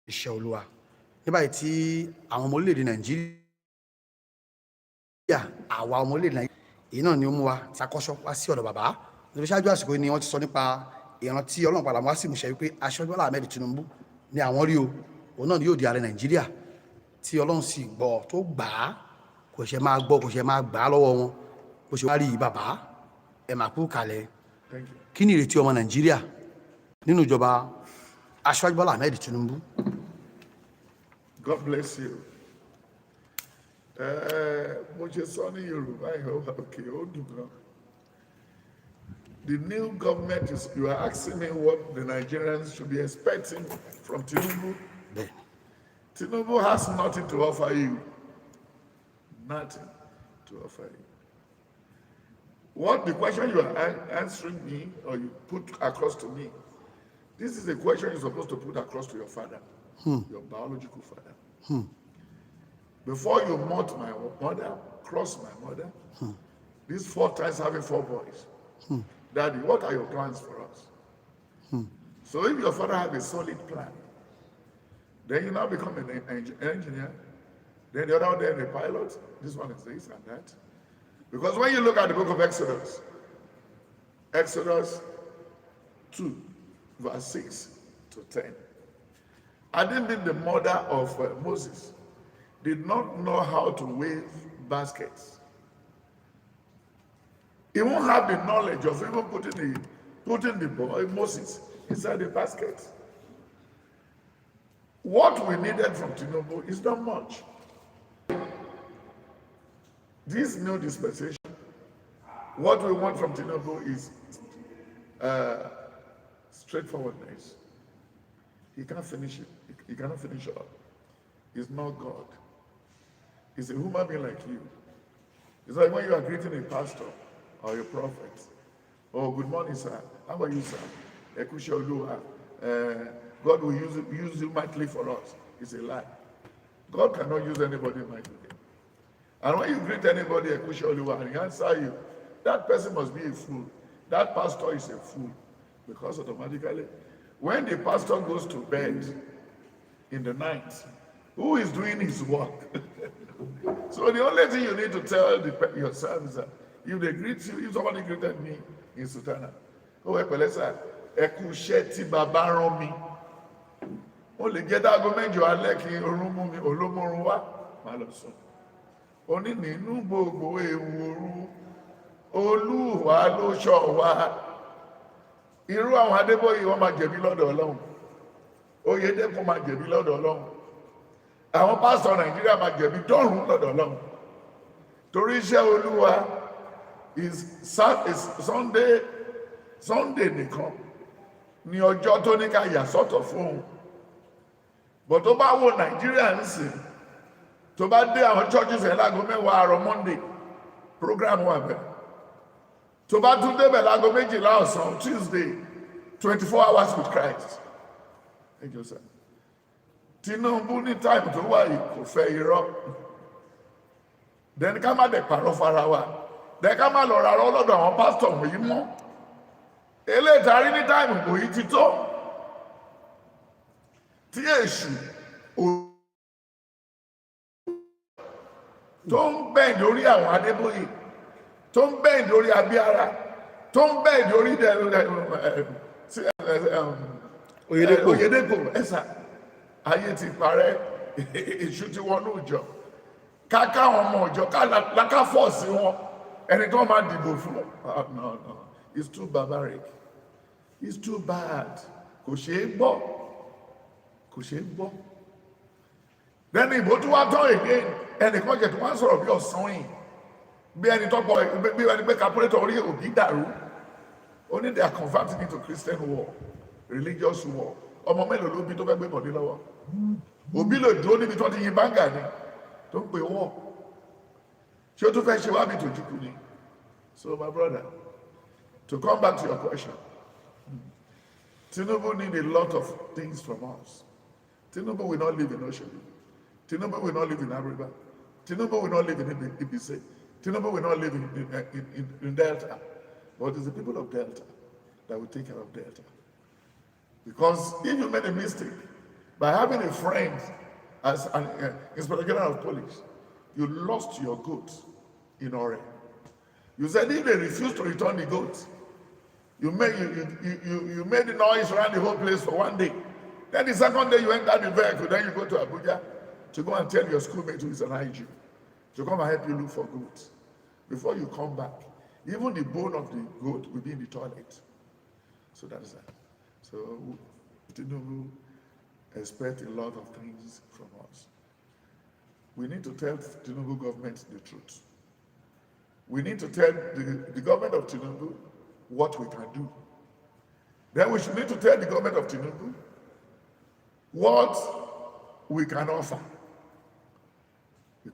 iṣẹ́ Olúwa. Ní báyìí tí àwọn ọmọ orílẹ̀-èdè Nàìjíríà, àwa ọmọ orílẹ̀-èdè Nàìjíríà, èyí náà ni ó mú wa takọ́ṣọ́ wá sí ọ̀dọ̀ bàbá. Nítorí ṣáájú àsìkò ni wọ́n ti sọ nípa ìran tí Ọlọ́run padà wá sí ìmúṣẹ wípé Aṣíwájú Bọ́lá Ahmed Tinubu ni àwọn rí o. Òun náà ni yóò di ààrẹ Nàìjíríà, tí Ọlọ́run sì gbọ́ tó gbà á, kò ṣe máa gbọ́, kò ṣe máa gbà á lọ́wọ́ wọn. Bó ṣe wá rí bàbá, ẹ máa kú kalẹ̀. Kí ni ìrètí ọmọ Nàìjíríà nínú ìjọba Aṣíwájú Bọ́lá Ahmed Tinubu? God bless you. Mo ṣe sọ ní Yorùbá okay, ó dùn gan. The new government is, you are asking me what the Nigerians should be expecting from Tinubu. Tinubu has nothing to offer you. Nothing to offer you. What the question you are answering me, or you put across to me, this is a question you're supposed to put across to your father, your biological father. Before you mocked my mother, cross my mother, these 4 times having 4 boys. Daddy, what are your plans for us? So if your father has a solid plan, then you now become an engineer, then the other one, then a pilot, this one is this and that. Because when you look at the book of Exodus, Exodus 2, verse 6 to 10, I didn't think the mother of Moses did not know how to weave baskets. He won't have the knowledge of even putting the boy Moses inside the basket. What we needed from Tinubu is not much. This new dispensation, what we want from Tinubu is straightforwardness. He can't finish it. He cannot finish it up. He's not God. He's a human being like you. It's like when you are greeting a pastor or a prophet. Oh, good morning, sir. How are you, sir? God will use you mightily for us. It's a lie. God cannot use anybody mightily. And when you greet anybody, and he answer you, that person must be a fool. That pastor is a fool. Because automatically, when the pastor goes to bed in the night, who is doing his work? So the only thing you need to tell yourself is that if they greet you, if somebody greeted me in Sultana, oh, Epelesa, Ekusheti Babaromi. Only get that go make you aleki orumumi olomoruwa maloso. Oni ninu gbogbo ewu Olúwa ló ṣọ́ wa. Irú àwọn Adébóyè wọ́n máa jẹ̀bi lọ́dọ̀ Ọlọ́run. Oyèdèpọ̀ máa jẹ̀bi lọ́dọ̀ Ọlọ́run. Àwọn pásítọ̀ Nàìjíríà máa jẹ̀bi dọ́rùn lọ́dọ̀ Ọlọ́run. Torí iṣẹ́ Olúwa is Sunday nìkan ni ọjọ́ tó ní ká yà sọ́tọ̀ fún òun. But tó bá wo Nàìjíríà ń sìn, tó bá dé àwọn churches ẹ̀ láago mẹ́wàá àárọ̀ Monday program wà bẹ́ẹ̀. Tó bá tún débẹ̀ láago 12 ọ̀sán Tuesday 24 hours with Christ. Thank you, sir. Tinubu ní time tó wà yìí kò fẹ́ irọ́. Then ká má dẹ̀ pàrọ̀ fara wa. Then ká má lọ ra rọ́ lọ́dọ̀ àwọn pastor wọ̀nyí mọ́. Eléyìí tá rí ní time kò yí ti tó. Tí èṣù tó ń bẹ́ẹ̀ lórí àwọn Adébóyè, tó ń bẹ́ẹ̀ lórí Abíára, tó ń bẹ́ẹ̀ lórí Oyèdèpọ̀ ẹ̀sà, ayé ti parẹ́, èṣù ti wọnú ìjọ. Káká àwọn ọmọ ìjọ, ká fọ́ọ̀sì wọn, ẹni tó máa dìbò fún. No, it's too barbaric. It's too bad. Kò ṣeé gbọ́. Kò ṣe ń gbọ́. Then ìbò tó wá tán again, ẹnìkan jẹ̀ tó wá sọ̀rọ̀ bí ọ̀sán yìí, bí ẹni tó pọ̀, bí ẹni pé calculator orí òbí dàrú. Only they are converting into Christian war, religious war. Ọmọ mélòó ló bí tó fẹ́ gbé bọ̀dé lọ́wọ́? Òbí lè dúró níbi tó ti yin báńgà ni, tó ń pè wọ́. Ṣé ó tún fẹ́ ṣe wá bí tòjúkú ni? So my brother, to come back to your question, Tinubu need a lot of things from us. Tinubu will not live in Oshodi. Tinubu will not live in Aruba. Tinubu will not live in Ibise. Tinubu will not live in Delta. But it's the people of Delta that will take care of Delta. Because if you made a mistake By having a friend as an Inspector General of Police, you lost your goat in Ore. You said if they refuse to return the goat, you made the noise around the whole place for one day. Then the second day you enter the vehicle, then you go to Abuja to go and tell your schoolmate who is an IG to come and help you look for goats. Before you come back, even the bone of the goat will be in the toilet. So that is that. So Tinubu expect a lot of things from us. We need to tell Tinubu government the truth. We need to tell the government of Tinubu what we can do. Then we should need to tell the government of Tinubu what we can offer. She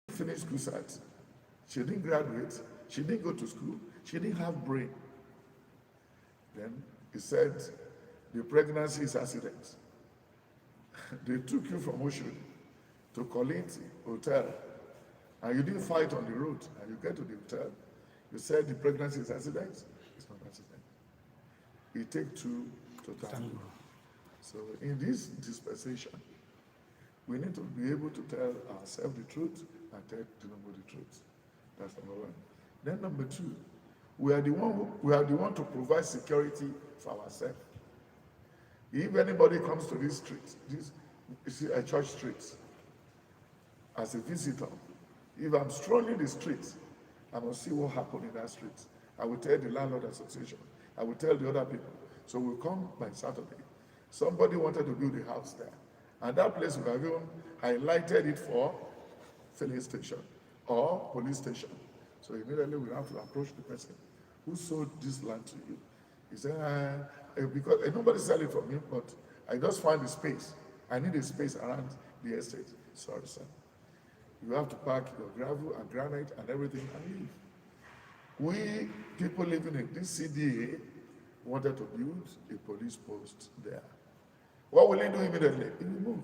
finished school set. She didn't graduate. She didn't go to school. She didn't have brain. Then he said, the pregnancy is accident. They took you from Oshun to Kolinti Hotel, and you didn't fight on the road, and you get to the hotel, you said the pregnancy is accident. It's not accident. It takes two to tango. So in this dispensation, we need to be able to tell ourselves the truth and tell Tinubu the truth. That's number one. Then number two, we are the one to provide security for ourselves. If anybody comes to this street, this is a church street, as a visitor, if I'm strolling the street, I must see what happened in that street. I will tell the landlord association. I will tell the other people. So we'll come by Saturday. Somebody wanted to build a house there. And that place we have even highlighted it for filling station or police station. So immediately we have to approach the person who sold this land to you. He said, because nobody sell it from me, but I just find a space. I need a space around the estate. Sorry, sir. You have to pack your gravel and granite and everything and leave. We, people living in this CDA, wanted to build a police post there. What will he do immediately? He will move.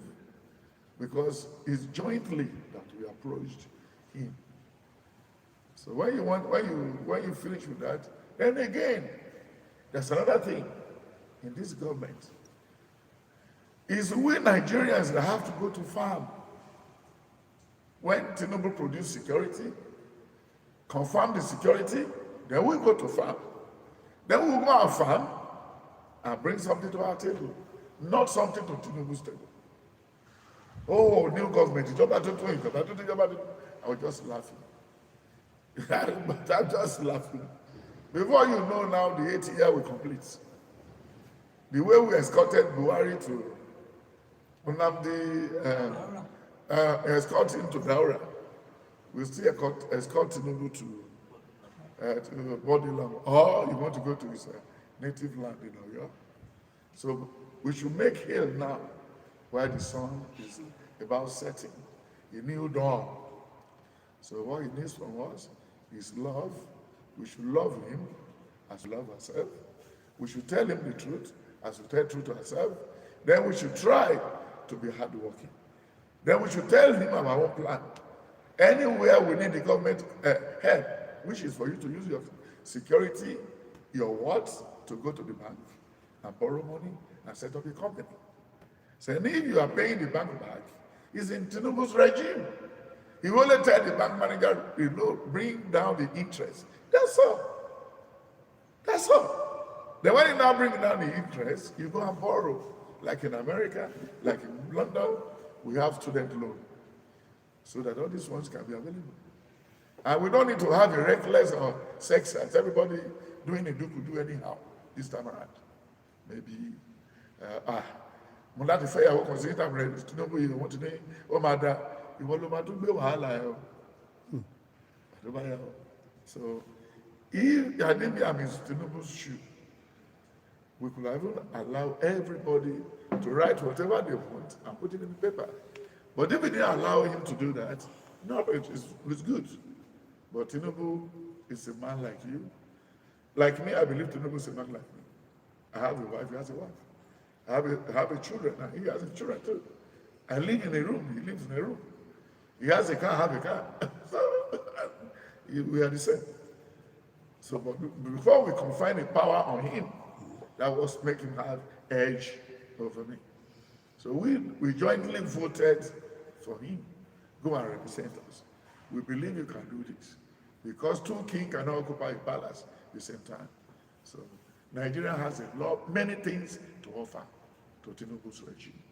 Because it's jointly that we approached him. So when you finish with that, then again, there's another thing in this government. Is we Nigerians that have to go to farm. When Tinubu produce security, confirm the security, then we go to farm. Then we will go and farm and bring something to our table, not something to Tinubu's table. Oh, new government, I was just laughing. But I'm just laughing. Before you know now, the 8th year will complete. The way we escorted Buhari to Unamdi, escort him to Daura, we still escort Tinubu to Bodilam, or you want to go to his native land in Oyo. So we should make hail now, while the sun is about setting, a new dawn. So what he needs from us is love. We should love him as we love ourselves. We should tell him the truth as we tell truth to ourselves. Then we should try to be hardworking. Then we should tell him our own plan. Anywhere we need the government help, which is for you to use your security, your words, to go to the bank and borrow money and set up a company. So if you are paying the bank back, it's in Tinubu's regime. He will only tell the bank manager, bring down the interest. That's all. That's all. Then when you now bring down the interest, you go and borrow. Like in America, like in London, we have student loan. So that all these ones can be available. And we don't need to have a reckless or sex act. Everybody doing it could do anyhow this time around. Maybe, mo láti fẹ́ yàwó kan sí ìtàn rẹ̀ Tinubu yìí wọ́n ti ní ó máa da ìwọ ló máa tún gbé wàhálà ẹ̀ o. So if I'm in Tinubu's shoe, we could even allow everybody to write whatever they want and put it in the paper. But if we didn't allow him to do that, no, it's good. But Tinubu is a man like you. Like me, I believe Tinubu is a man like me. I have a wife, he has a wife. I have a children, and he has a children too. I live in a room, he lives in a room. He has a car, I have a car. So we are the same. So but before we confine a power on him, that was making him have edge over me. So we jointly voted for him. Go and represent us. We believe you can do this. Because two kings cannot occupy a palace at the same time. So Nigeria has many things to offer to Tinubu's regime.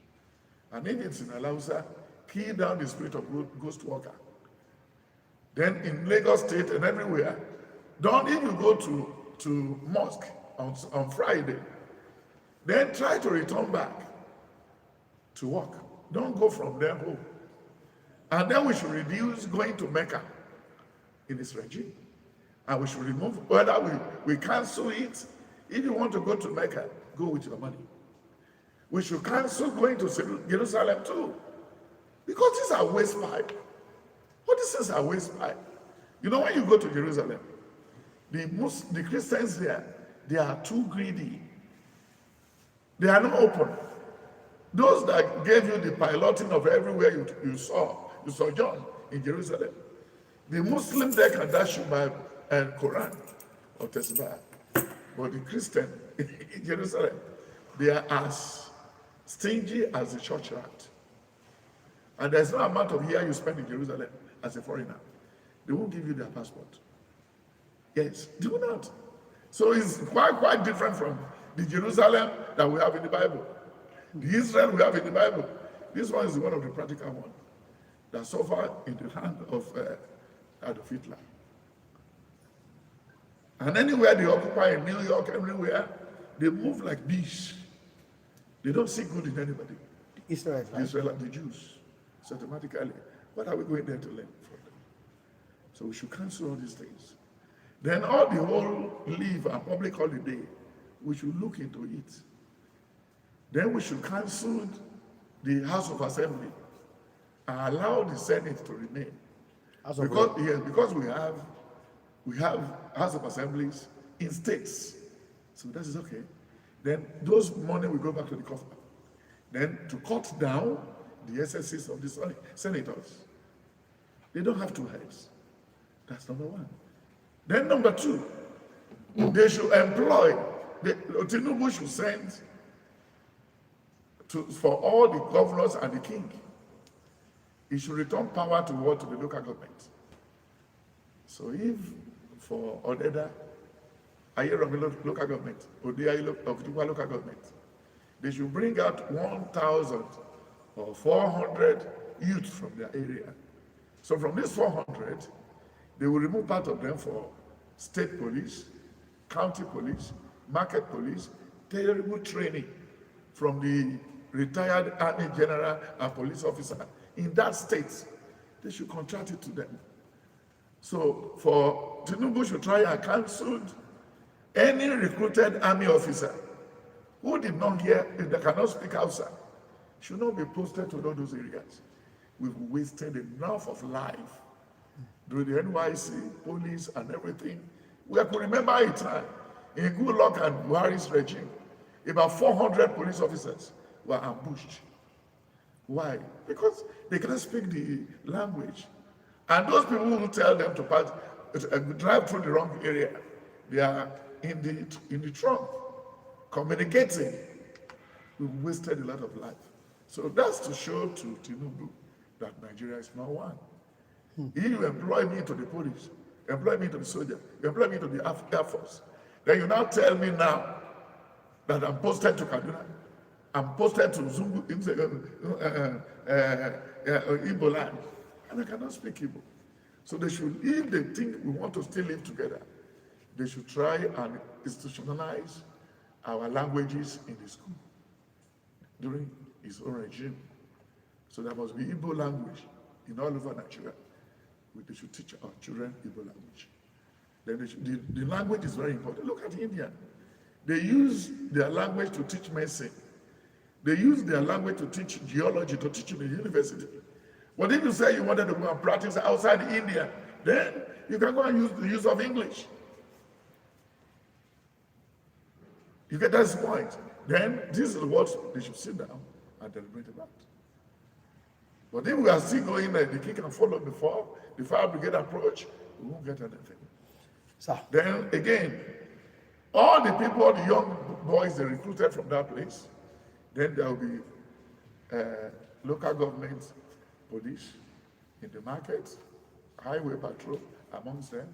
And if it's in Alausa, kill down the spirit of ghost worker. Then in Lagos State and everywhere, don't even go to mosque on Friday. Then try to return back to work. Don't go from there home. And then we should reduce going to Mecca in this regime. And we should remove, whether we cancel it. If you want to go to Mecca, go with your money. We should cancel going to Jerusalem too. Because these are waste pipe. What this is a waste pipe. You know, when you go to Jerusalem, the Christians there, they are too greedy. They are not open. Those that gave you the piloting of everywhere you saw John in Jerusalem. The Muslim there can dash you Bible and Quran or Tesbah. But the Christian in Jerusalem, they are as stingy as the church rat. And there's no amount of year you spend in Jerusalem as a foreigner. They won't give you their passport. Yes, they will not. So it's quite different from the Jerusalem that we have in the Bible. The Israel we have in the Bible. This one is one of the practical ones that suffered in the hand of Adolf Hitler. And anywhere they occupy in New York, everywhere, they move like bees. They don't see good in anybody. Israel, The Israel, the Jews, systematically. What are we going there to learn from them? So we should cancel all these things. Then all the whole leave and public holiday, we should look into it. Then we should cancel the House of Assembly and allow the Senate to remain. Because we have House of Assemblies in states. So that is okay. Then those money will go back to the coffer. Then to cut down the SSCs of the senators. They don't have two heads. That's number one. Then number two, they should employ, Tinubu should send for all the governors and the king. He should return power to the local government. So if for Odeda, Ayeromi local government, Odeya local government, they should bring out 1,000 or 400 youth from their area. So from these 400, they will remove part of them for state police, county police, market police, terrible training from the retired army general and police officer in that state. They should contract it to them. So for Tinubu should try and cancel any recruited army officer who did not hear, if they cannot speak Hausa, should not be posted to all those areas. We've wasted enough of life during the NYC, police, and everything. We could remember a time in Goodluck and Buhari's regime, about 400 police officers were ambushed. Why? Because they cannot speak the language. And those people who tell them to drive through the wrong area, they are in the trunk communicating. We wasted a lot of life. So that's to show to Tinubu that Nigeria is not one. If you employ me to the police, employ me to the soldier, you employ me to the Air Force, then you now tell me now that I'm posted to Kaduna, I'm posted to Zungu, Igbo land, and I cannot speak Igbo. So they should, if they think we want to still live together, they should try and institutionalize our languages in the school during his own regime. So there must be Igbo language in all over Nigeria. They should teach our children Igbo language. Then the language is very important. Look at India. They use their language to teach medicine. They use their language to teach geology, to teach in the university. But if you say you wanted to go and practice outside India, then you can go and use the use of English. You get that point. Then this is what they should sit down and deliberate about. But if we are still going like the king can follow before the fire brigade approach, we won't get anything. Sir. Then again, all the people, the young boys they recruited from that place, then there will be local government police in the market, highway patrol amongst them,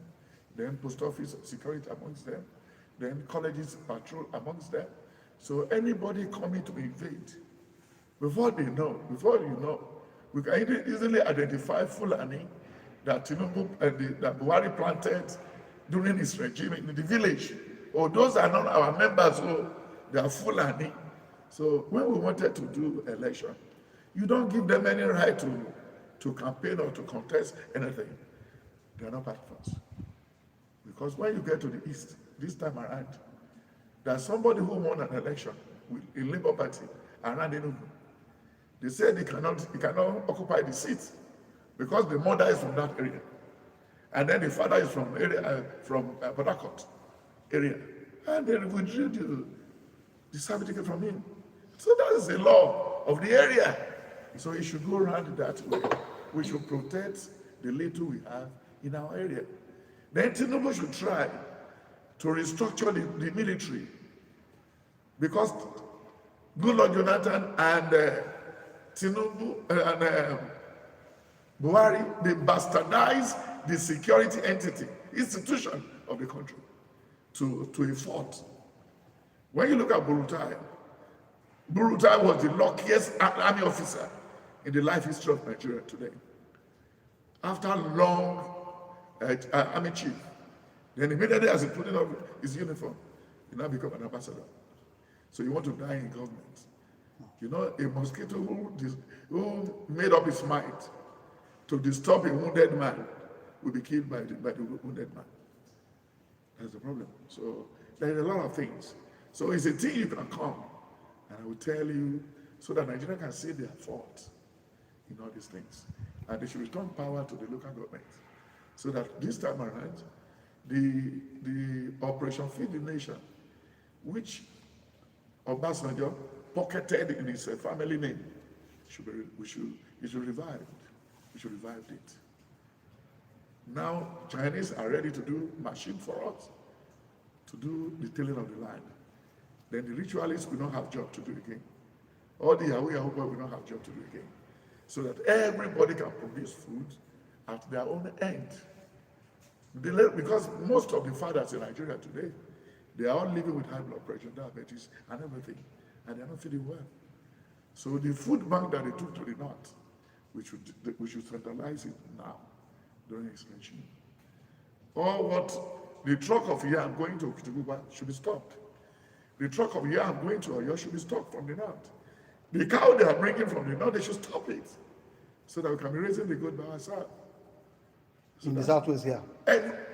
then post office security amongst them, then colleges patrol amongst them. So anybody coming to invade, before you know, we can easily identify Fulani that Tinubu that Buhari planted during his regime in the village. Or those are not our members, so they are Fulani. So when we wanted to do election, you don't give them any right to campaign or to contest anything. They are not part of us. Because when you get to the east, this time around, there's somebody who won an election in Labour Party around Tinubu. They said he cannot occupy the seat because the mother is from that area. And then the father is from Port Harcourt area. And they withdrew the certificate from him. So that is the law of the area. So it should go around that way. We should protect the little we have in our area. Then Tinubu should try to restructure the military. Because Goodluck Jonathan and Tinubu and Buhari, they bastardize the security entity, institution of the country to a fault. When you look at Burutai was the luckiest army officer in the life history of Nigeria today. After long army chief, then immediately as he put on his uniform, he now become an ambassador. So you want to die in government. You know, a mosquito who made up his mind to disturb a wounded man will be killed by the wounded man. That's the problem. So there are a lot of things. So it's a thing you can come, and I will tell you, so that Nigeria can see their fault in all these things. And they should return power to the local government. So that this time around, the Operation Feed the Nation, which Obasanjo pocketed in his family name, we should revive it. We should revive it. Now, Chinese are ready to do machine for us, to do the tilling of the land. Then the ritualists will not have job to do again. All the Yahoo boys will not have job to do again. So that everybody can produce food at their own end. Because most of the fathers in Nigeria today, they are all living with high blood pressure, diabetes, and everything, and they are not feeling well. So the food bank that they took to the north, we should centralize it now during his regime. Or what the truck of yam going to Tinubu should be stopped. The truck of yam going to Oyo should be stopped from the north. The cow they are bringing from the north, they should stop it, so that we can be raising the goat by ourselves. So in the southwest here.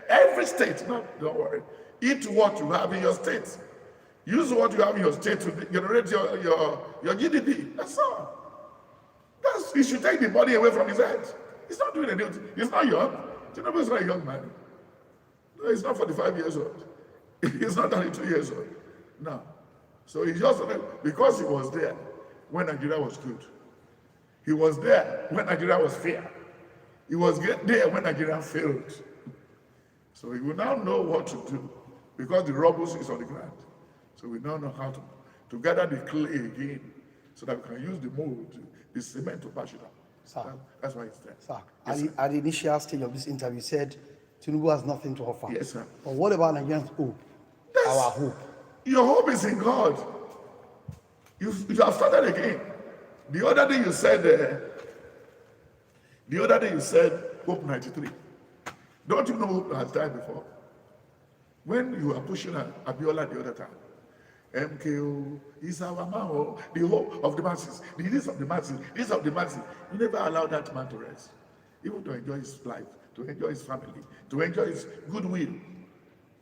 Every state, don't worry. Eat what you have in your state. Use what you have in your state to generate your GDP. That's all. You should take the body away from his head. He's not doing anything. He's not young. Tinubu is not a young man. No, he's not 45 years old. He's not 32 years old. No. So he just, because he was there when Nigeria was good. He was there when Nigeria was fair. He was there when Nigeria failed. So he will now know what to do, because the rubble is on the ground. So we now know how to gather the clay again, so that we can use the mold, the cement to patch it up. Sir, that's why it's there. Sir, Yes, at the initial stage of this interview, you said Tinubu has nothing to offer. Yes, sir. But what about Nigerians' hope? Our hope. Your hope is in God. You have started again. The other day you said Hope 93. Don't you know Hope has died before? When you were pushing Abiola the other time, MKO is our man, the hope of the masses, the needs of the masses, needs of the masses. You never allow that man to rest, even to enjoy his life, to enjoy his family, to enjoy his goodwill.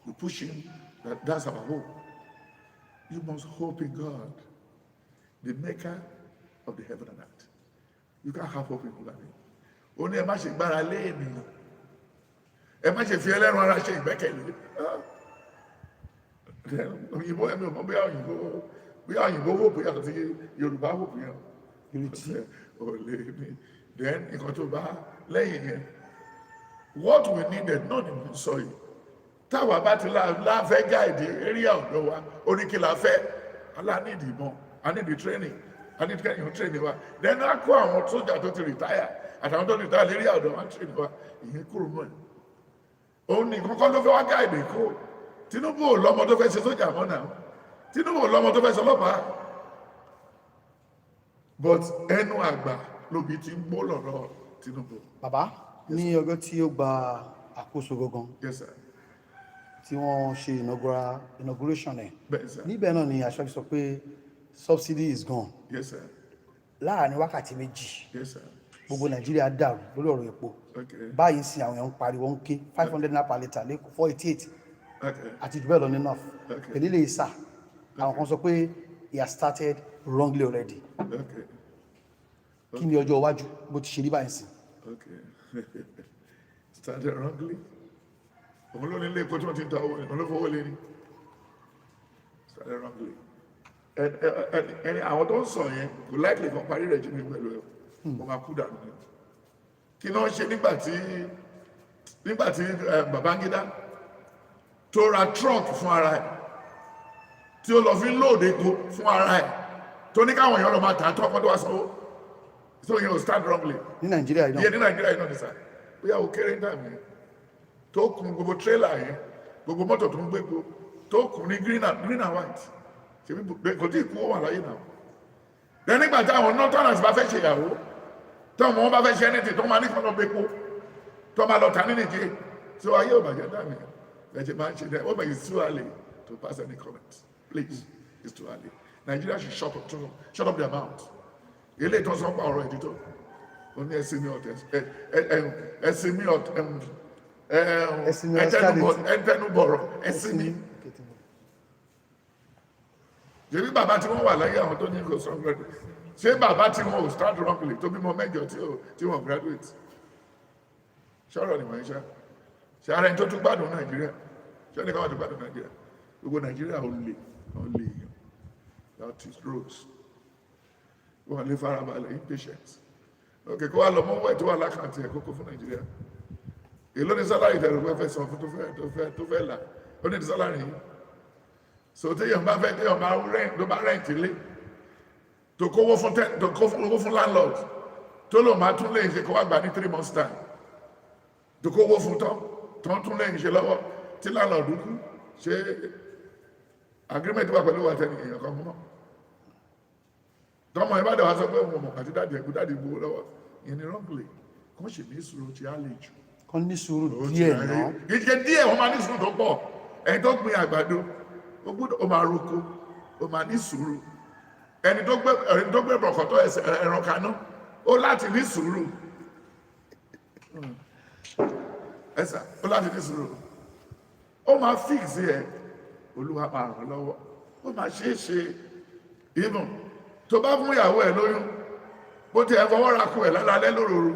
You push him, that's our hope. You must hope in God, the maker of the heaven and earth. You can't have hope in Fulani. Only a man should gbára lé ènìyàn. Ẹ má ṣe fi ẹlẹ́ran ara ṣe ìgbẹ́kẹ̀lé. Òyìnbó ẹ̀mí ò mọ̀ bóyá òyìnbó hope yàtọ̀ sí Yorùbá hope yẹn. Unity. Then nǹkan tó bá lẹ́yìn yẹn. What we needed náà ni mo sọ yìí. Táwa bá ti láfẹ́ gáìdì area ọ̀dọ́ wa, oríkì la fẹ́, alá ní ìdìbọn, a ní the training, a ní kẹ́yìn train wa then a kó àwọn sójà tó ti retire àtàwọn tó retire lérí ọ̀dọ̀ wọn train wa ìyẹn kúrò mọ́ ẹ̀ òun ní kọ́kọ́ ló fẹ́ wá gáàdì kó Tinubu ò lọ́mọ tó fẹ́ ṣe sójà mọ́ náà Tinubu ò lọ́mọ tó fẹ́ ṣe ọlọ́pàá but ẹnu àgbà lóbi ti ń gbó lọ́rọ̀ Tinubu. bàbá ní ọjọ́ tí ó gba àkóso gangan Yes sir. tí wọ́n ṣe inauguration ẹ̀ Bẹ́ẹ̀ sir. níbẹ̀ náà ni aṣọ sọ pé subsidy is gone Yes sir. láàrin wákàtí méjì Yes sir. gbogbo Nàìjíríà dàrú lórí ọ̀rọ̀ epo Okay. báyìí sí àwọn èèyàn ń pariwo ń ké 500 naira per litre lẹ́kọ̀ọ́ 488 Okay. àti jù bẹ́ẹ̀ lọ ní north Okay. pẹ̀lú ilé ìsà àwọn kan sọ pé he has started wrongly already Okay. kí ni ọjọ́ iwájú bó ti ṣe rí báyìí sí. Okay. Started wrongly. Òun ló ní ilé epo tí wọ́n ti ń ta owó òun ló fowó lé ní. Started wrongly. Ẹni àwọn tó ń sọ yẹn kò láìpẹ́ kan parí rẹ̀ jí mi pẹ̀lú ẹ̀. Mo máa kú dànù ni. Kí náà ṣe nígbà tí Babangida tó ra truck fún ara ẹ̀ tí ó lọ fi ń lóòdè epo fún ara ẹ̀ tó ní káwọn èèyàn lọ máa tà á tó ọkọ̀ tó wá sanwó. So you start wrongly. ní Nàìjíríà yìí náà. Ní Nàìjíríà yìí náà ní sá. Bóyá o kéré ní tàbí tó kún gbogbo tírélà yẹn gbogbo mọ́tò tó ń gbégbó tó kún ní green and white. Ṣèbí kò tí ì kú ó wà láyé náà. Then nígbà tí àwọn northerners bá fẹ́ ṣe ìyàwó tó ọmọ wọn bá fẹ́ ṣe anything tó máa ní kọ́ lọ gbégbó tó máa lọ tà ní Nìjẹ́. So ayé ò bàjẹ́ dàmí ẹ̀ ṣe máa ń ṣe dẹ́ ó bẹ̀ it's too early to pass any comment. Please, it's too early. Nigeria should shut up their mouth. Ilé ìtọ́ sọ pa ọ̀rọ̀ ìdítọ́ ó ní ẹ̀sìn mi ọ̀tẹ̀ ẹ̀tẹnubọ̀rọ̀ ẹ̀sìn mi. Ṣèbí bàbá tí wọ́n wà láyé àwọn tó ní kò sọ graduate ṣé bàbá tí wọ́n ò start wrongly tó bímọ mẹ́jọ tí wọ́n graduate ṣọ́rọ̀ ni wọ́n ṣá ṣe ara ẹni tó tún gbádùn Nàìjíríà ṣé ní káwọn tó gbádùn Nàìjíríà gbogbo Nàìjíríà ó lè èèyàn that is rose wọ́n lè farabalẹ̀ impatient ok kó wá lọ mọ́ wẹ̀ tó wà lákàntì ẹ̀ kókó fún Nàìjíríà èló ní sálárì ìdẹ̀rù pé fẹ́ sọ fún tó fẹ́ là ó ní sálárì yìí so téèyàn bá fẹ́ téèyàn bá rẹ́ǹtì lé tó kówó fún landlord tó lò máa tún lè ṣe kó wá gbà ní 3 months time tó kówó fún tún lè ṣe lọ́wọ́ tí landlord kú ṣe agreement wà pẹ̀lú wà tẹ́lẹ̀ èèyàn kan mọ́ tọmọ ìbádọ̀ wá sọ pé òun mọ̀ àti dáàdì ẹ̀kú dáàdì gbowó lọ́wọ́ ìyẹn ni wrongly kò ṣe ní sùúrù tí a lè jù. kàn ní sùúrù díẹ̀ náà. ìjẹ díẹ̀ wọ́n máa ní sùúrù tó pọ̀ ẹni tó gbin àgbàdo ó máa roko ó máa ní sùúrù ẹni tó gbé bọ̀kọ̀tọ̀ ẹran kaná ó láti ní sùúrù ẹ̀sà ó láti ní sùúrù ó máa fix ẹ̀ Olúwa máa ràn lọ́wọ́ ó máa ṣe even tó bá fún ìyàwó ẹ̀ lóyún bó ti ẹ̀ fọwọ́ ra kú ẹ̀ lálẹ́ lóròrò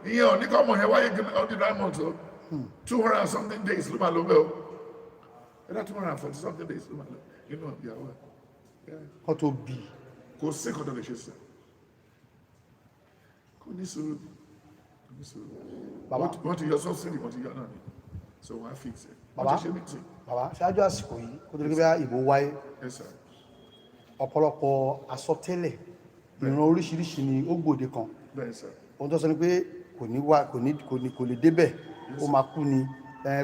ìyẹn ò ní kọ́ mọ̀ yẹn wáyé ọdún 9 months o 200 and something days ló máa lọ bẹ́ẹ̀ o ẹ̀dá 240 something days ló máa lọ nínú ìyàwó ẹ̀. kọ́ tó bì. kò sí kọ́ tó lè ṣe sí kò ní sùúrù wọ́n ti yọ sọ́sìrì wọ́n ti yọ náà ni so wọ́n á fix ẹ̀ wọ́n ti ṣe meeting. bàbá ṣáájú àsìkò yìí kó tó lè gbé ìbò wáyé ọ̀pọ̀lọpọ̀ àsọtẹ́lẹ̀ ìran oríṣiríṣi ni ó gbòde kan ohun tó sọ ni pé kò lè débẹ̀ ó máa kú ni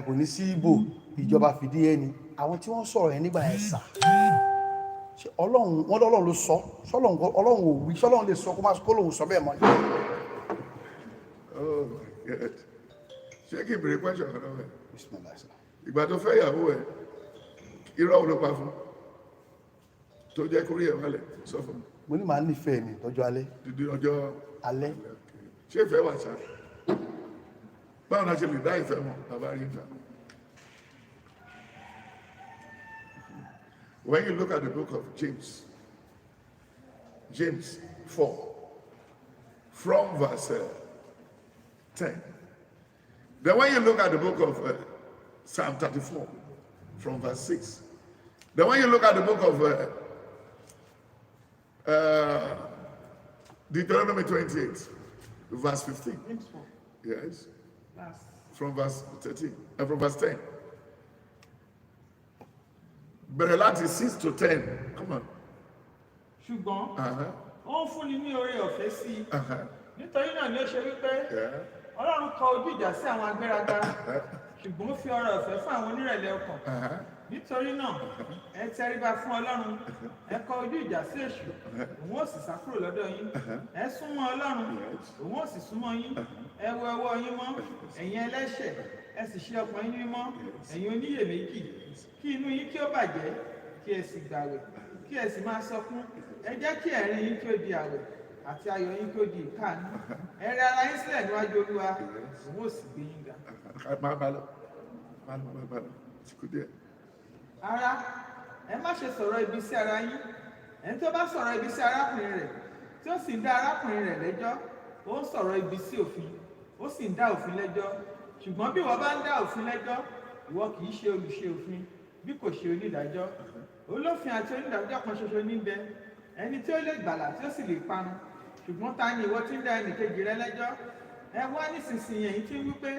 kò ní sí ìbò ìjọba fìdí ẹni àwọn tí wọ́n sọ̀rọ̀ yẹn nígbà yẹn sà Ọlọ́run wọn lọ́lọ́run ló sọ Ọlọ́run ò wí sọ́lọ́run lè sọ kó má kó lòun sọ bẹ́ẹ̀ mọ́. ṣé kí n bèrè pẹ́ṣọ̀ kan náà ìgbà tó fẹ́ ìyàwó ẹ̀ irọ́ wo ló pa fún tó jẹ́ kórí ẹ̀ wálẹ̀ sọ fún mi. mo ní màá nífẹ̀ẹ́ mi tọ́jú alẹ́. dídí ọjọ́ alẹ́. ṣé ìfẹ́ wà sá báwo la ṣe lè dá ìfẹ́ mọ̀ bàbá rí ta. When you look at the book of James 4 from verse 10, then when you look at the book of Psalm 34 from verse 6, then when you look at the book of Deuteronomy 28, verse 15. Yes. From verse 13 and from verse 10. Bẹ̀rẹ̀ láti 6 to 10. Come on. Ṣùgbọ́n ó ń fúnni ní oore ọ̀fẹ́ sí i. Nítorí náà ni ó ṣe wípé Ọlọ́run kọ ojú ìjà sí àwọn agbéraga, ṣùgbọ́n ó fi oore ọ̀fẹ́ fún àwọn onírẹ̀lẹ̀ ọkàn. Nítorí náà ẹ tẹríba fún Ọlọ́run, ẹ kọ ojú ìjà sí èṣù, òun ó sì sá kúrò lọ́dọ̀ yín. Ẹ súnmọ́ Ọlọ́run, òun ó sì súnmọ́ yín. Ẹ wẹ ọwọ́ yín mọ́, ẹ̀yin ẹlẹ́ṣẹ̀, ẹ sì ṣe ọkàn yín mímọ́, ẹ̀yin oníyèméjì. Kí inú yín kí ó bàjẹ́, kí ẹ sì gbààwẹ̀, kí ẹ sì máa sọkún. Ẹ jẹ́ kí ẹ̀rín yín kí ó di àwẹ̀, àti ayọ̀ yín kí ó di ìkáàánú. Ẹ rẹ ara yín sílẹ̀ níwájú Olúwa, òun ó sì gbé yín ga. Ará, ẹ má ṣe sọ̀rọ̀ ibi sí ara yín. Ẹni tó bá sọ̀rọ̀ ibi sí arákùnrin rẹ̀, tí ó sì ń dá arákùnrin rẹ̀ lẹ́jọ́, ó ń sọ̀rọ̀ ibi sí òfin, ó sì ń dá òfin lẹ́jọ́. Ṣùgbọ́n bí ìwọ bá ń dá òfin lẹ́jọ́, ìwọ kì í ṣe olùṣe òfin, bí kò ṣe onídàájọ́. Olófin àti onídàájọ́ kan ṣoṣo níbẹ̀, ẹni tí ó lè gbàlà tí ó sì lè parun. Ṣùgbọ́n ta ni ìwọ tí ń dá ẹnìkejì rẹ lẹ́jọ́? Ẹ wá nísinsìnyí ẹ̀yin tí ń wí pé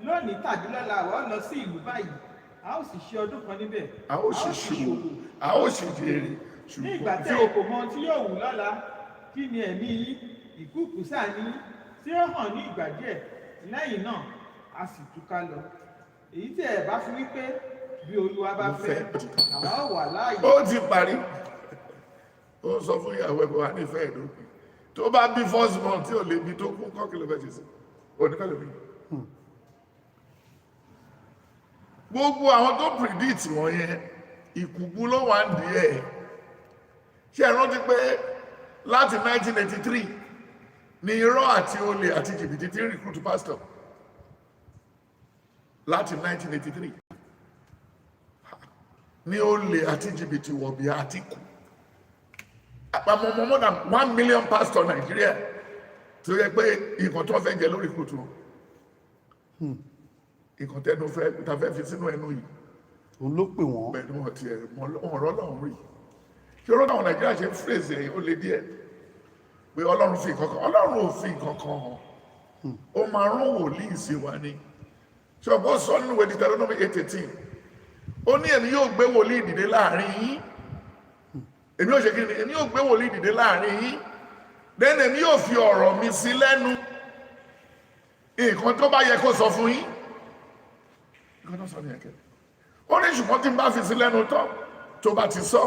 lónìí tàbí lọ́la àwa lọ sí ìlú báyìí, a ó sì ṣe ọdún kan níbẹ̀, a ó sì ṣòwò, a ó sì jèrè. Ní ìgbà tí ẹ kò mọ ohun tí yóò wù lọ́la, kí ni ẹ̀mí yín? Ìkúùkù sáà ní tí ó hàn ní ìgbà díẹ̀, lẹ́yìn náà a sì túká lọ. Èyí tí ẹ bá fi wípé bí Olúwa bá fẹ́, àwa ó wà láàyè. Ó ti parí. Ó sọ fún ìyàwó ẹ̀kọ́ wa nífẹ̀ẹ́ ìdókè. Tó bá bí first month tí ò lè bí tó kún kọ́ kìlọ̀ fẹ́ ṣe sí. Onífẹ́ lómi. Gbogbo àwọn tó predict wọ́n yẹn, ìkùkù ló wà ń di ẹ̀. Ṣé ẹ rántí pé láti 1983 ni irọ́ àti olè àti jìbìtì ti ń recruit pastor? Láti 1983 ní olè àti jìbìtì wọ̀bì Àtíkù. Àpamọ́ more than 1 million pastor Nigeria tó yẹ pé nǹkan tó fẹ́ jẹ lórí recruit wọn. Nǹkan tẹnu fẹ́ ta fẹ́ fi sínú ẹnu yìí. Òun ló pè wọ́n. Bẹ́ẹ̀ni wọ́n ti ọ̀rọ̀ lọ́run rí. Ṣé ọlọ́run àwọn Nàìjíríà ṣe ń phrase ẹ̀yìn ó lé díẹ̀? Pé Ọlọ́run fi nǹkan kan, Ọlọ́run ò fi nǹkan kan hàn. Ó máa rán wòlíì sí wa ni. Ṣé ọgbọ́n sọ nínú ìwé Deuteronomy 8:18? Ó ní èmi yóò gbé wòlíì dìde láàrin yín. Èmi yóò ṣe kí ni? Èmi yóò gbé wòlíì dìde láàrin yín. Then èmi yóò fi ọ̀rọ̀ mi sí lẹ́nu. Nǹkan tó bá yẹ kó sọ fún yín. Nǹkan tó sọ ní ẹ̀kẹ́. Ó ní ṣùgbọ́n tí n bá fi sí lẹ́nu tán tó bá ti sọ,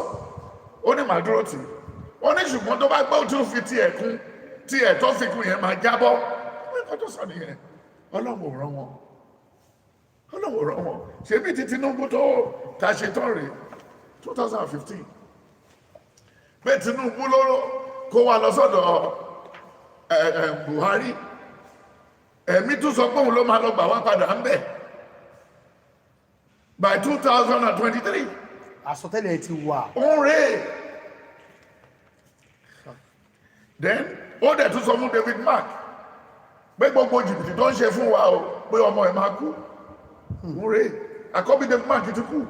ó ní màá dúró tì í. Ó ní ṣùgbọ́n tó bá gbọ́ tó fi ti ẹ̀kún tí ẹ̀ tó fi kún yẹn máa jábọ́. Nǹkan tó sọ nìyẹn. Ọlọ́run ò rán wọn. Ọlọ́run ò rán wọn. Ṣé bí ti Tinubu tó ta ṣe tán rèé 2015? Pé Tinubu lóró kó wa lọ sọ́dọ̀ Buhari. Ẹ̀mí tún sọ pé òun ló máa lọ gbà wá padà ń bẹ̀. By 2023. Àsọtẹ́lẹ̀ ti wà. Ó rè. Then ó dẹ̀ tún sọ fún David Mark pé gbogbo jìbìtì tó ń ṣe fún wa o pé ọmọ ẹ̀ máa kú. Ó rè. Àkọ́bí David Mark ti kú.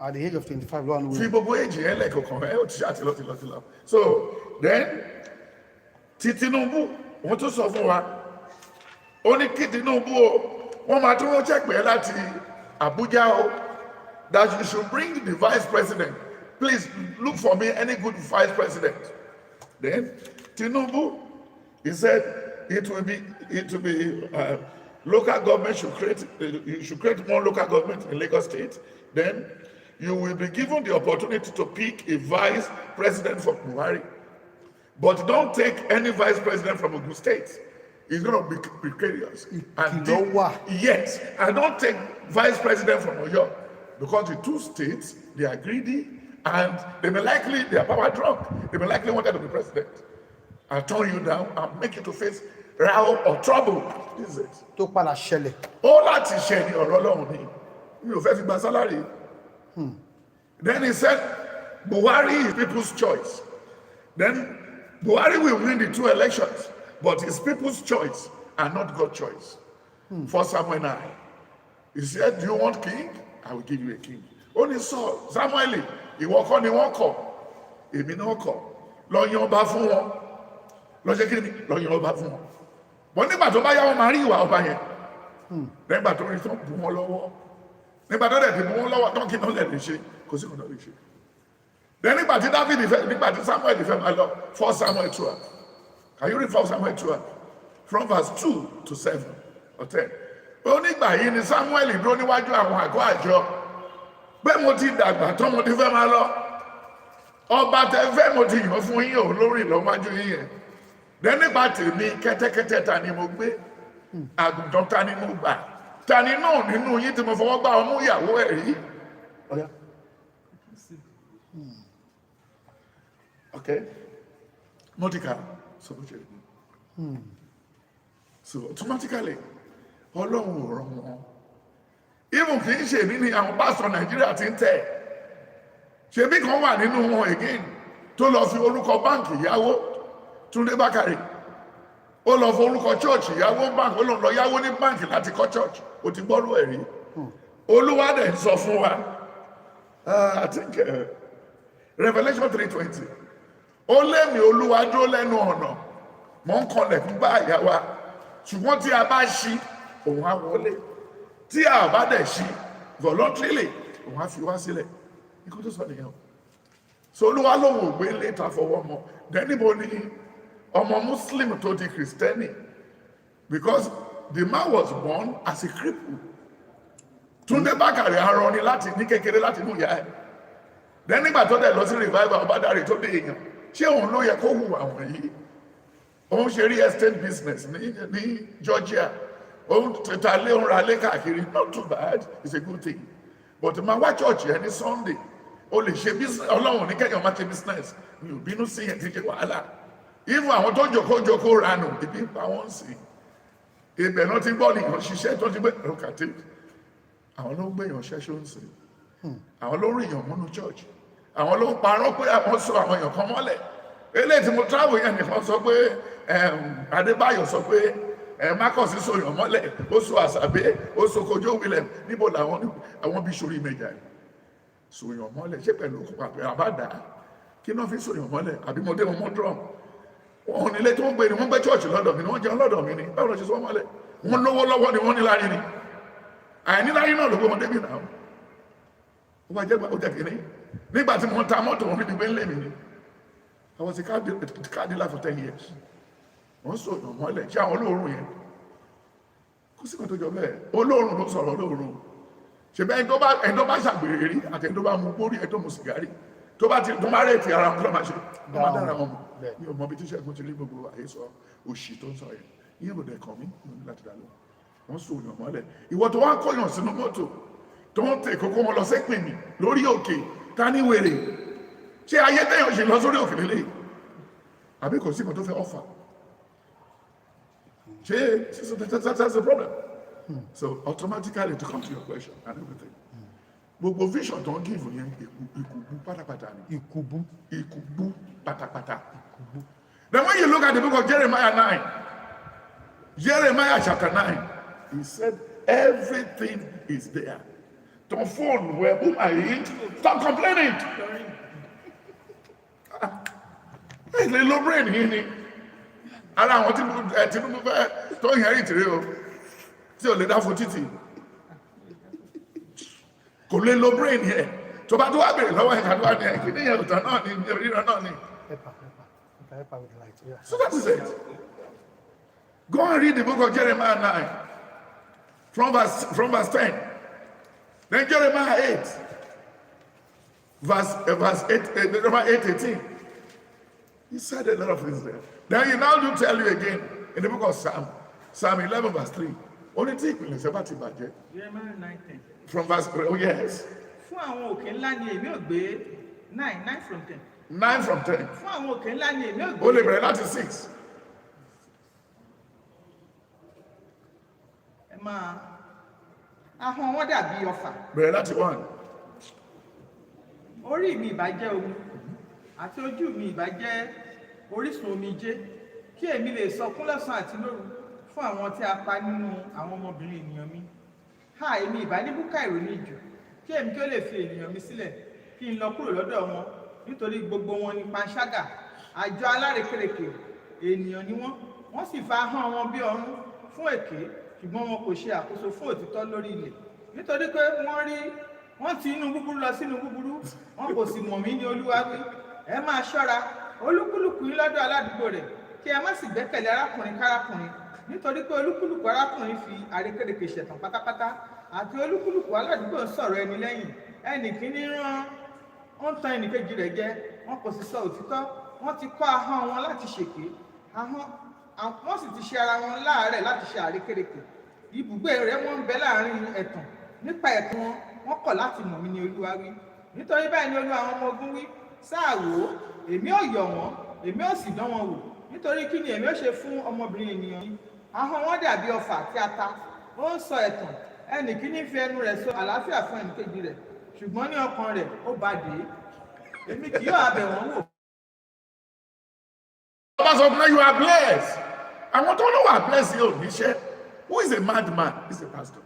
At the age of 25 ló wà ní Fi gbogbo èjì ẹ̀ lẹ́kọ̀ọ̀kan ẹ̀ ó ti ṣe àtìlọ́tìlọ́. So then ti Tinubu òun tún sọ fún wa. Ó ní kí Tinubu o wọ́n máa tún ránṣẹ́ pé láti Abuja o, that you should bring the vice president. Please look for me any good vice president. Then Tinubu, he said it will be local government should create. You should create more local government in Lagos State. Then you will be given the opportunity to pick a vice president for Buhari, but don't take any vice president from Ogun State. It's going to be precarious. Yes, I don't take vice president from Oyo because the two states, they are greedy and they are power drunk. They may likely wanted to be president. I'll turn you down and make you to face row or trouble. This is it. tó padà ṣẹlẹ̀. Ó láti ṣe ní ọ̀rọ̀ Ọlọ́run ni. Mi ò fẹ́ fi gba salary. Then he said, Buhari is people's choice. Then Buhari will win the 2 elections. But it's people's choice and not God's choice. For Samuel 9, he said, do you want king? I will give you a king. Only Saul, Samuel, ìwọ kọ́ ni wọ́n kọ̀, èmi náà kọ̀. Lọ yan ọba fún wọn. Lọ ṣe kí ni? Lọ yan ọba fún wọn. Bọ́n nígbà tó bá yá wọn máa rí ìwà ọba yẹn. Nígbà tó rí tán bù wọn lọ́wọ́. Nígbà tó dẹ̀ ti bù wọn lọ́wọ́ tán kí náà lè ṣe. Kò sí kan náà lè ṣe. Then nígbà tí David nígbà tí Samuel fẹ́ máa lọ 1 Samuel 12. Can you read 1 Samuel 12 from verse 2 to 7 or 10? Ó nígbà yìí ni Samuel dúró níwájú àwọn àgọ́ àjọ pé mo ti dàgbà tán mo ti fẹ́ máa lọ. Ọba tẹ fẹ́ mo ti yàn fún yín ò lórí ìlọ́wájú yín yẹn. Then nígbà tèmi kẹ́tẹ́kẹ́tẹ́ ta ni mo gbé, àgùntàn ta ni mo gbà, ta ni náà nínú yín tí mo fọwọ́ gbà ọmú ìyàwó ẹ̀ rí. Okay, multiple, so automatically, Ọlọ́run ò rán wọn. Even kì í ṣe èmi ni àwọn pásítọ̀ Nàìjíríà ti ń tẹ̀. Ṣebí kan wà nínú wọn again tó lọ fi orúkọ báǹkì yáwó, Túndé Bákàrè. Ó lọ fi orúkọ church yáwó báǹkì, ó lọ yáwó ní báǹkì láti kọ́ church. Ó ti gbọ́rú ẹ̀ rí. Olúwa dẹ̀ sọ fún wa, I think Revelation 3:20. Ó lémi Olúwa dúró lẹ́nu ọ̀nà, mò ń kanlẹ̀ fún bá àyà wa, ṣùgbọ́n tí a bá ṣí, òun á wọlé. Tí a bá dẹ̀ ṣí, voluntarily, òun á fi wá sílẹ̀. Ikú tó sọ nìyẹn. So Olúwa lòun ò gbé létà fọwọ́ mọ́. Dẹ́nìbò ni ọmọ Muslim tó di Kristẹni, because the man was born as a cripple. Túndé Bákàrè arọ ni láti ní kékeré láti inú ìyá ẹ̀. Dẹ́nìgbà tó dẹ̀ lọ sí revival Ọbádáre tó dé èèyàn. Ṣé òun ló yẹ kó hùwà wọ̀nyí? Òun ṣe real estate business ní Georgia. Òun tètè lé òun ra lé káàkiri. Not too bad, it's a good thing. But máa wá church yẹn ní Sunday. O lè ṣe business, Ọlọ́run ní kẹ́yìn ọmọ ṣe business. Mi ò bínú sí yẹn ti ṣe wàhálà. Even àwọn tó jókòó ranù, ibi ń pa wọ́n sí. Ibẹ̀ náà ti gbọ́ nìyàn ṣiṣẹ́ tó ti gbé rọ̀kàtì. Àwọn ló ń gbé èèyàn ṣẹ́ṣọ́ ń sìn. Àwọn ló ń rí èèyàn múnú church. Àwọn ló ń parọ́ pé àwọn sọ àwọn èèyàn kan mọ́lẹ̀. Eléyìí tí mo travel yẹn nìkan sọ pé Adébáyọ̀ sọ pé Mákọ̀sí sọ èèyàn mọ́lẹ̀, ó sọ Àṣàbí, ó sọ Kojó William, níbo làwọn bí sórí méjà yìí. Sọ èèyàn mọ́lẹ̀, ṣé pẹ̀lú àpẹ àbádà kí náà fi sọ èèyàn mọ́lẹ̀ àbí mo dé wọn mọ́ drum. Wọn nílé tó ń gbé ni wọ́n gbé church lọ́dọ̀ mi ni wọ́n jẹun lọ́dọ̀ mi ni, báwo lọ ṣe sọ mọ́lẹ̀? Wọ́n lówó lọ́wọ́ ni wọ́n ní láyé ni. Àìní láyé náà ló gbé wọn débi náà. Ó wá jẹ́ ó jẹ́ kìíní. Nígbà tí mo ń ta mọ́tò wọn níbi gbé ńlẹ̀ mi ni. I was a car dealer for 10 years. Wọ́n sọ èèyàn mọ́lẹ̀ ṣé àwọn olóòórùn yẹn. Kó sì kò tó jọ bẹ́ẹ̀. Olóòórùn ló sọ̀rọ̀ olóòórùn. Ṣé bẹ́ẹ̀ ẹni tó bá ṣàgbèrè rí àti ẹni tó bá mu gbórí ẹni tó mu sìgárì. Tó bá rẹ̀ ti ara wọn lọ́ máa ṣe. Wọ́n máa dára wọn mọ̀. Mi ò mọ bí tíṣẹ́ ẹ̀gbọ́n ti rí gbogbo àyè sọ òṣì tó ń sọ yẹn. Ìyẹn bò dẹ̀ kàn mí láti dá lọ. Wọ́n sọ èèyàn mọ́lẹ̀. Ìwọ tó wá kọ̀yàn sínú mọ́tò tó ń tẹ kókó wọn lọ sẹ́pìn mi lórí òkè ta ní wèrè. Ṣé ayé tẹ́yàn ṣe lọ sórí òkè lélẹ̀? Àbí kò sí kan tó fẹ́ ọ̀fà? That's the problem. So automatically to come to your question and everything. Gbogbo vision tó ń give yẹn ìkùbú pátápátá ni. Ìkùbú pátápátá. Then when you look at the book of Jeremiah 9, Jeremiah chapter 9, he said everything is there. Ton phone where whom I eat, stop complaining. Ẹ lè lo brain yìí ni. Ara àwọn Tinubu fẹ́ tó inherit rẹ̀ o, tí ò lè dá fún títì. Kò lè lo brain yẹn. Tó bá tó wá bèrè lọ́wọ́ ẹ̀ka tó wá ní ẹ̀kí ní ìyẹ̀wòtán náà ní ìríran náà ni. So that is it. Go and read the book of Jeremiah 9 from verse 10. Then Jeremiah 8, verse 8, Jeremiah 8:18. He said a lot of things there. Then he now do tell you again in the book of Psalm 11 verse 3. Only tí ìpìlẹ̀ ṣe bá ti bàjẹ́. Jeremiah 9:10. From verse, oh yes. Fún àwọn òkè ńlá ni èmi ò gbé 9 from 10. 9 from 10. Fún àwọn òkè ńlá ni èmi ò gbé. Ó lè bẹ̀rẹ̀ láti 6. Ẹ máa ahọ́n wọn dàbí ọfà. Bẹ̀rẹ̀ láti 1. Orí mi ìbá jẹ́ omi àti ojú mi ìbá jẹ́ orísun omijé kí èmi lè sọkún lọ́sàn àti lóru fún àwọn tí a pa nínú àwọn ọmọbìnrin ènìyàn mi. Ha èmi ìbá ní búkà ìròyìn jù kí èmi kí ó lè fi ènìyàn mi sílẹ̀ kí n lọ kúrò lọ́dọ̀ wọn nítorí gbogbo wọn ní panṣágà àjọ alárekérekè ènìyàn ni wọ́n sì fa ahọ́n wọn bí ọrún fún èké ṣùgbọ́n wọn kò ṣe àkóso fún òtítọ́ lórí ilẹ̀ nítorí pé wọ́n rí wọ́n ti inú búburú lọ sínú búburú, wọn kò sì mọ̀ mí ní Olúwa wí. Ẹ máa ṣọ́ra olúkúlùkù yín lọ́dọ̀ aládùúgbò rẹ̀, kí ẹ má sì gbẹ́kẹ̀lé arákùnrin kárákùnrin, nítorí pé olúkúlùkù arákùnrin fi àrékérekè ṣẹ̀tàn pátápátá, àti olúkúlùkù aládùúgbò ń sọ̀rọ̀ ẹni lẹ́yìn. Ẹnì kíní rán ó ń tan ẹnìkejì rẹ̀ jẹ, wọn kò sì sọ òtítọ́, wọ́n ti kọ́ ahọ́n wọn láti ṣèké, wọ́n sì ti ṣe ara wọn láàárẹ̀ láti ṣe àrékérekè. Ibùgbé rẹ̀ wọ́n ń bẹ láàrin ẹ̀tàn, nípa ẹ̀tàn wọn wọ́n kọ̀ láti mọ̀ mí ní Olúwa wí. Nítorí báyìí ni Olúwa àwọn ọmọ ogun wí, sáà wò ó, èmi ò yọ̀ wọ́n, èmi ò sì dán wọn wò. Nítorí kí ni èmi ò ṣe fún ọmọbìnrin ènìyàn yìí? Ahọ́n wọn dàbí ọfà àti ata, ó ń sọ ẹ̀tàn. Ẹnì kíní fi ẹnu rẹ̀ sọ àlàáfíà fún ẹnìkejì rẹ̀, ṣùgbọ́n ní ọkàn rẹ̀ ó bá dé. Èmi kì yóò abẹ̀ wọ́n wò. As of now, you are blessed. I want to know who are blessed here, Michelle. Who is a madman? He's a pastor.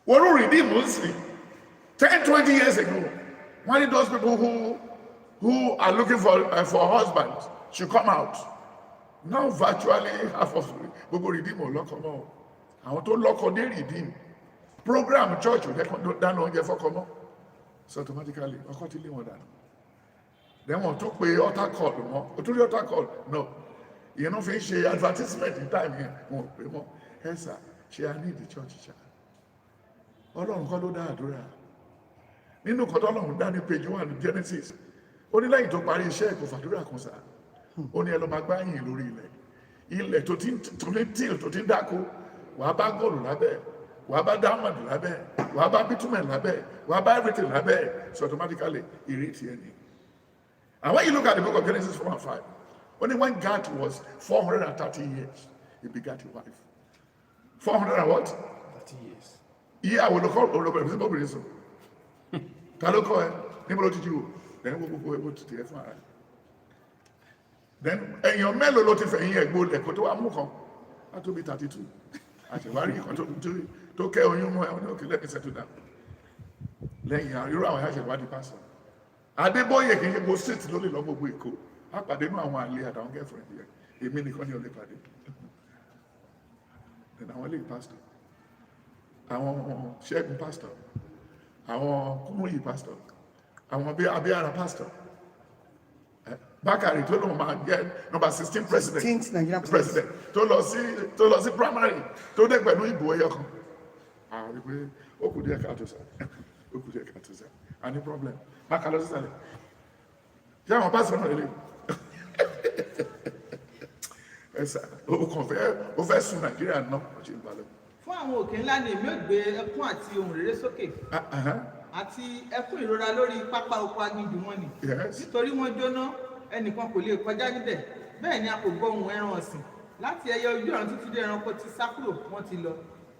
What who redeemed Muslim 10, 20 years ago? One of those people who are looking for husbands should come out. Now virtually half of people redeem or lock them out. I want to lock on they redeem. Program church they don't get for come out. So automatically, I can't tell you more than. Then wọ́n tó pe altar call mọ́, o tún rí altar call no, ìyẹn náà fi ń ṣe advertisement in time yẹn wọn ò pè mọ́, ẹ sà ṣe I need the church ṣá. Ọlọ́run kọ́ ló dá àdúrà. Nínú kan tọ́lọ́run dá ní page 1 Genesis, ó ní lẹ́yìn tó parí iṣẹ́ kò fàdúrà kan sà, ó ní ẹ lọ máa gbá yìn lórí ilẹ̀ tó ti ń dáko, wàá bá gọ́ọ̀lù lábẹ́, wàá bá diamond lábẹ́, wàá bá bitumen lábẹ́, wàá bá everything lábẹ́, so automatically ìrètí ẹni. And when you look at the book of Genesis 4 and 5, only when God was 430 years, he begat a wife. 400 and what? 30 years. Yeah, I will call Olobere. Taloko, name did you? Then we'll go to the FMI. Then, and your mellow lotif and here go le koto amuko. That will be 32. I said, why are you going to care on you more? Okay, let me settle down. Then you know, I said, what the pastor? Adébóyè kì í ṣe mo sit lórí lọ gbogbo Èkó á pàdé nínú àwọn àlè àtàwọn girlfriend yẹn èmi nìkan ní olè pàdé then àwọn ilé pastor àwọn Ṣẹ́gun pastor àwọn Kúmúyì pastor àwọn Abíára pastor Bákàrè tó lóun máa jẹ number 16 president tó lọ sí primary tó dé pẹ̀lú ìbò ẹyọ kan àwọn ìpè ó kù díẹ̀ káàtó sá a ní problem máka lọ sísàlẹ̀ ṣé àwọn pásítọ̀ náà lè ẹ̀sà ó fẹ́ sun Nàìjíríà náà ó ṣe ń balẹ̀. Fún àwọn òkè ńlá ni èmi ò gbé ẹkún àti ohùn réré sókè àti ẹkún ìrora lórí pápá oko aginjù wọn ni, nítorí wọ́n jóná ẹnìkan kò lè kọjá níbẹ̀, bẹ́ẹ̀ ni a kò gbọ́ ohùn ẹran ọ̀sìn, láti ẹyẹ ojú ọ̀run títí dé ẹranko ti sá kúrò wọ́n ti lọ.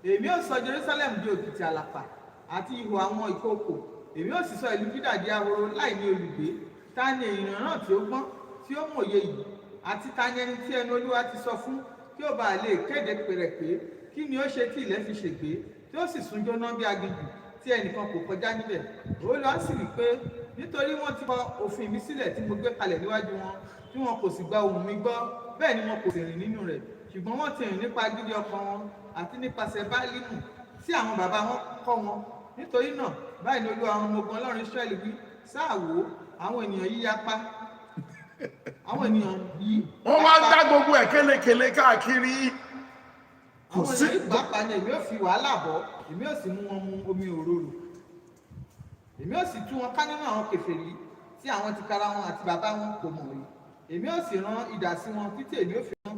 Èmi ò sọ Jerusalem di òkìtì àlàpà àti ihò àwọn ìkookò, èmi ò sì sọ ìlú Júdà di ahoro láì ní olùgbé. Ta ni ènìyàn náà tí ó gbọ́n tí ó mòye yìí, àti ta ni ẹni tí ẹnu Olúwa ti sọ fún kí ó bá lè kéde pẹ̀rẹ̀ pé kí ni ó ṣe tí ilẹ̀ fi ṣègbé tí ó sì sún jóná bí aginjù tí ẹnìkan kò kọjá níbẹ̀. Olúwa sì wí pé nítorí wọ́n ti kọ òfin mi sílẹ̀ tí mo gbé kalẹ̀ níwájú wọn, tí wọn kò sì gba ohùn mi gbọ́, bẹ́ẹ̀ ni wọn kò sì rìn nínú rẹ̀, ṣùgbọ́n wọ́n ti rìn nípa gidi ọkàn wọn àti nípasẹ̀ Báálímù tí àwọn bàbá wọn kọ́ wọn. Nítorí náà báyìí ni Olúwa àwọn ọmọ ogun Ọlọ́run Ísírẹ́lì wí, sáà wò àwọn ènìyàn yìí yapa, àwọn ènìyàn yìí wọ́n wá dá gbogbo ẹ̀ kélekèle káàkiri. Àwọn ènìyàn yìí pàápàá ni èmi ò fi wàhálà bọ́, èmi ò sì mú wọn mu omi òróró, èmi ò sì tú wọn ká nínú àwọn kèfèrí tí àwọn tìkára wọn àti bàbá wọn kò mọ̀ rí, èmi ò sì rán idà sí wọn títí èmi ò fi rán.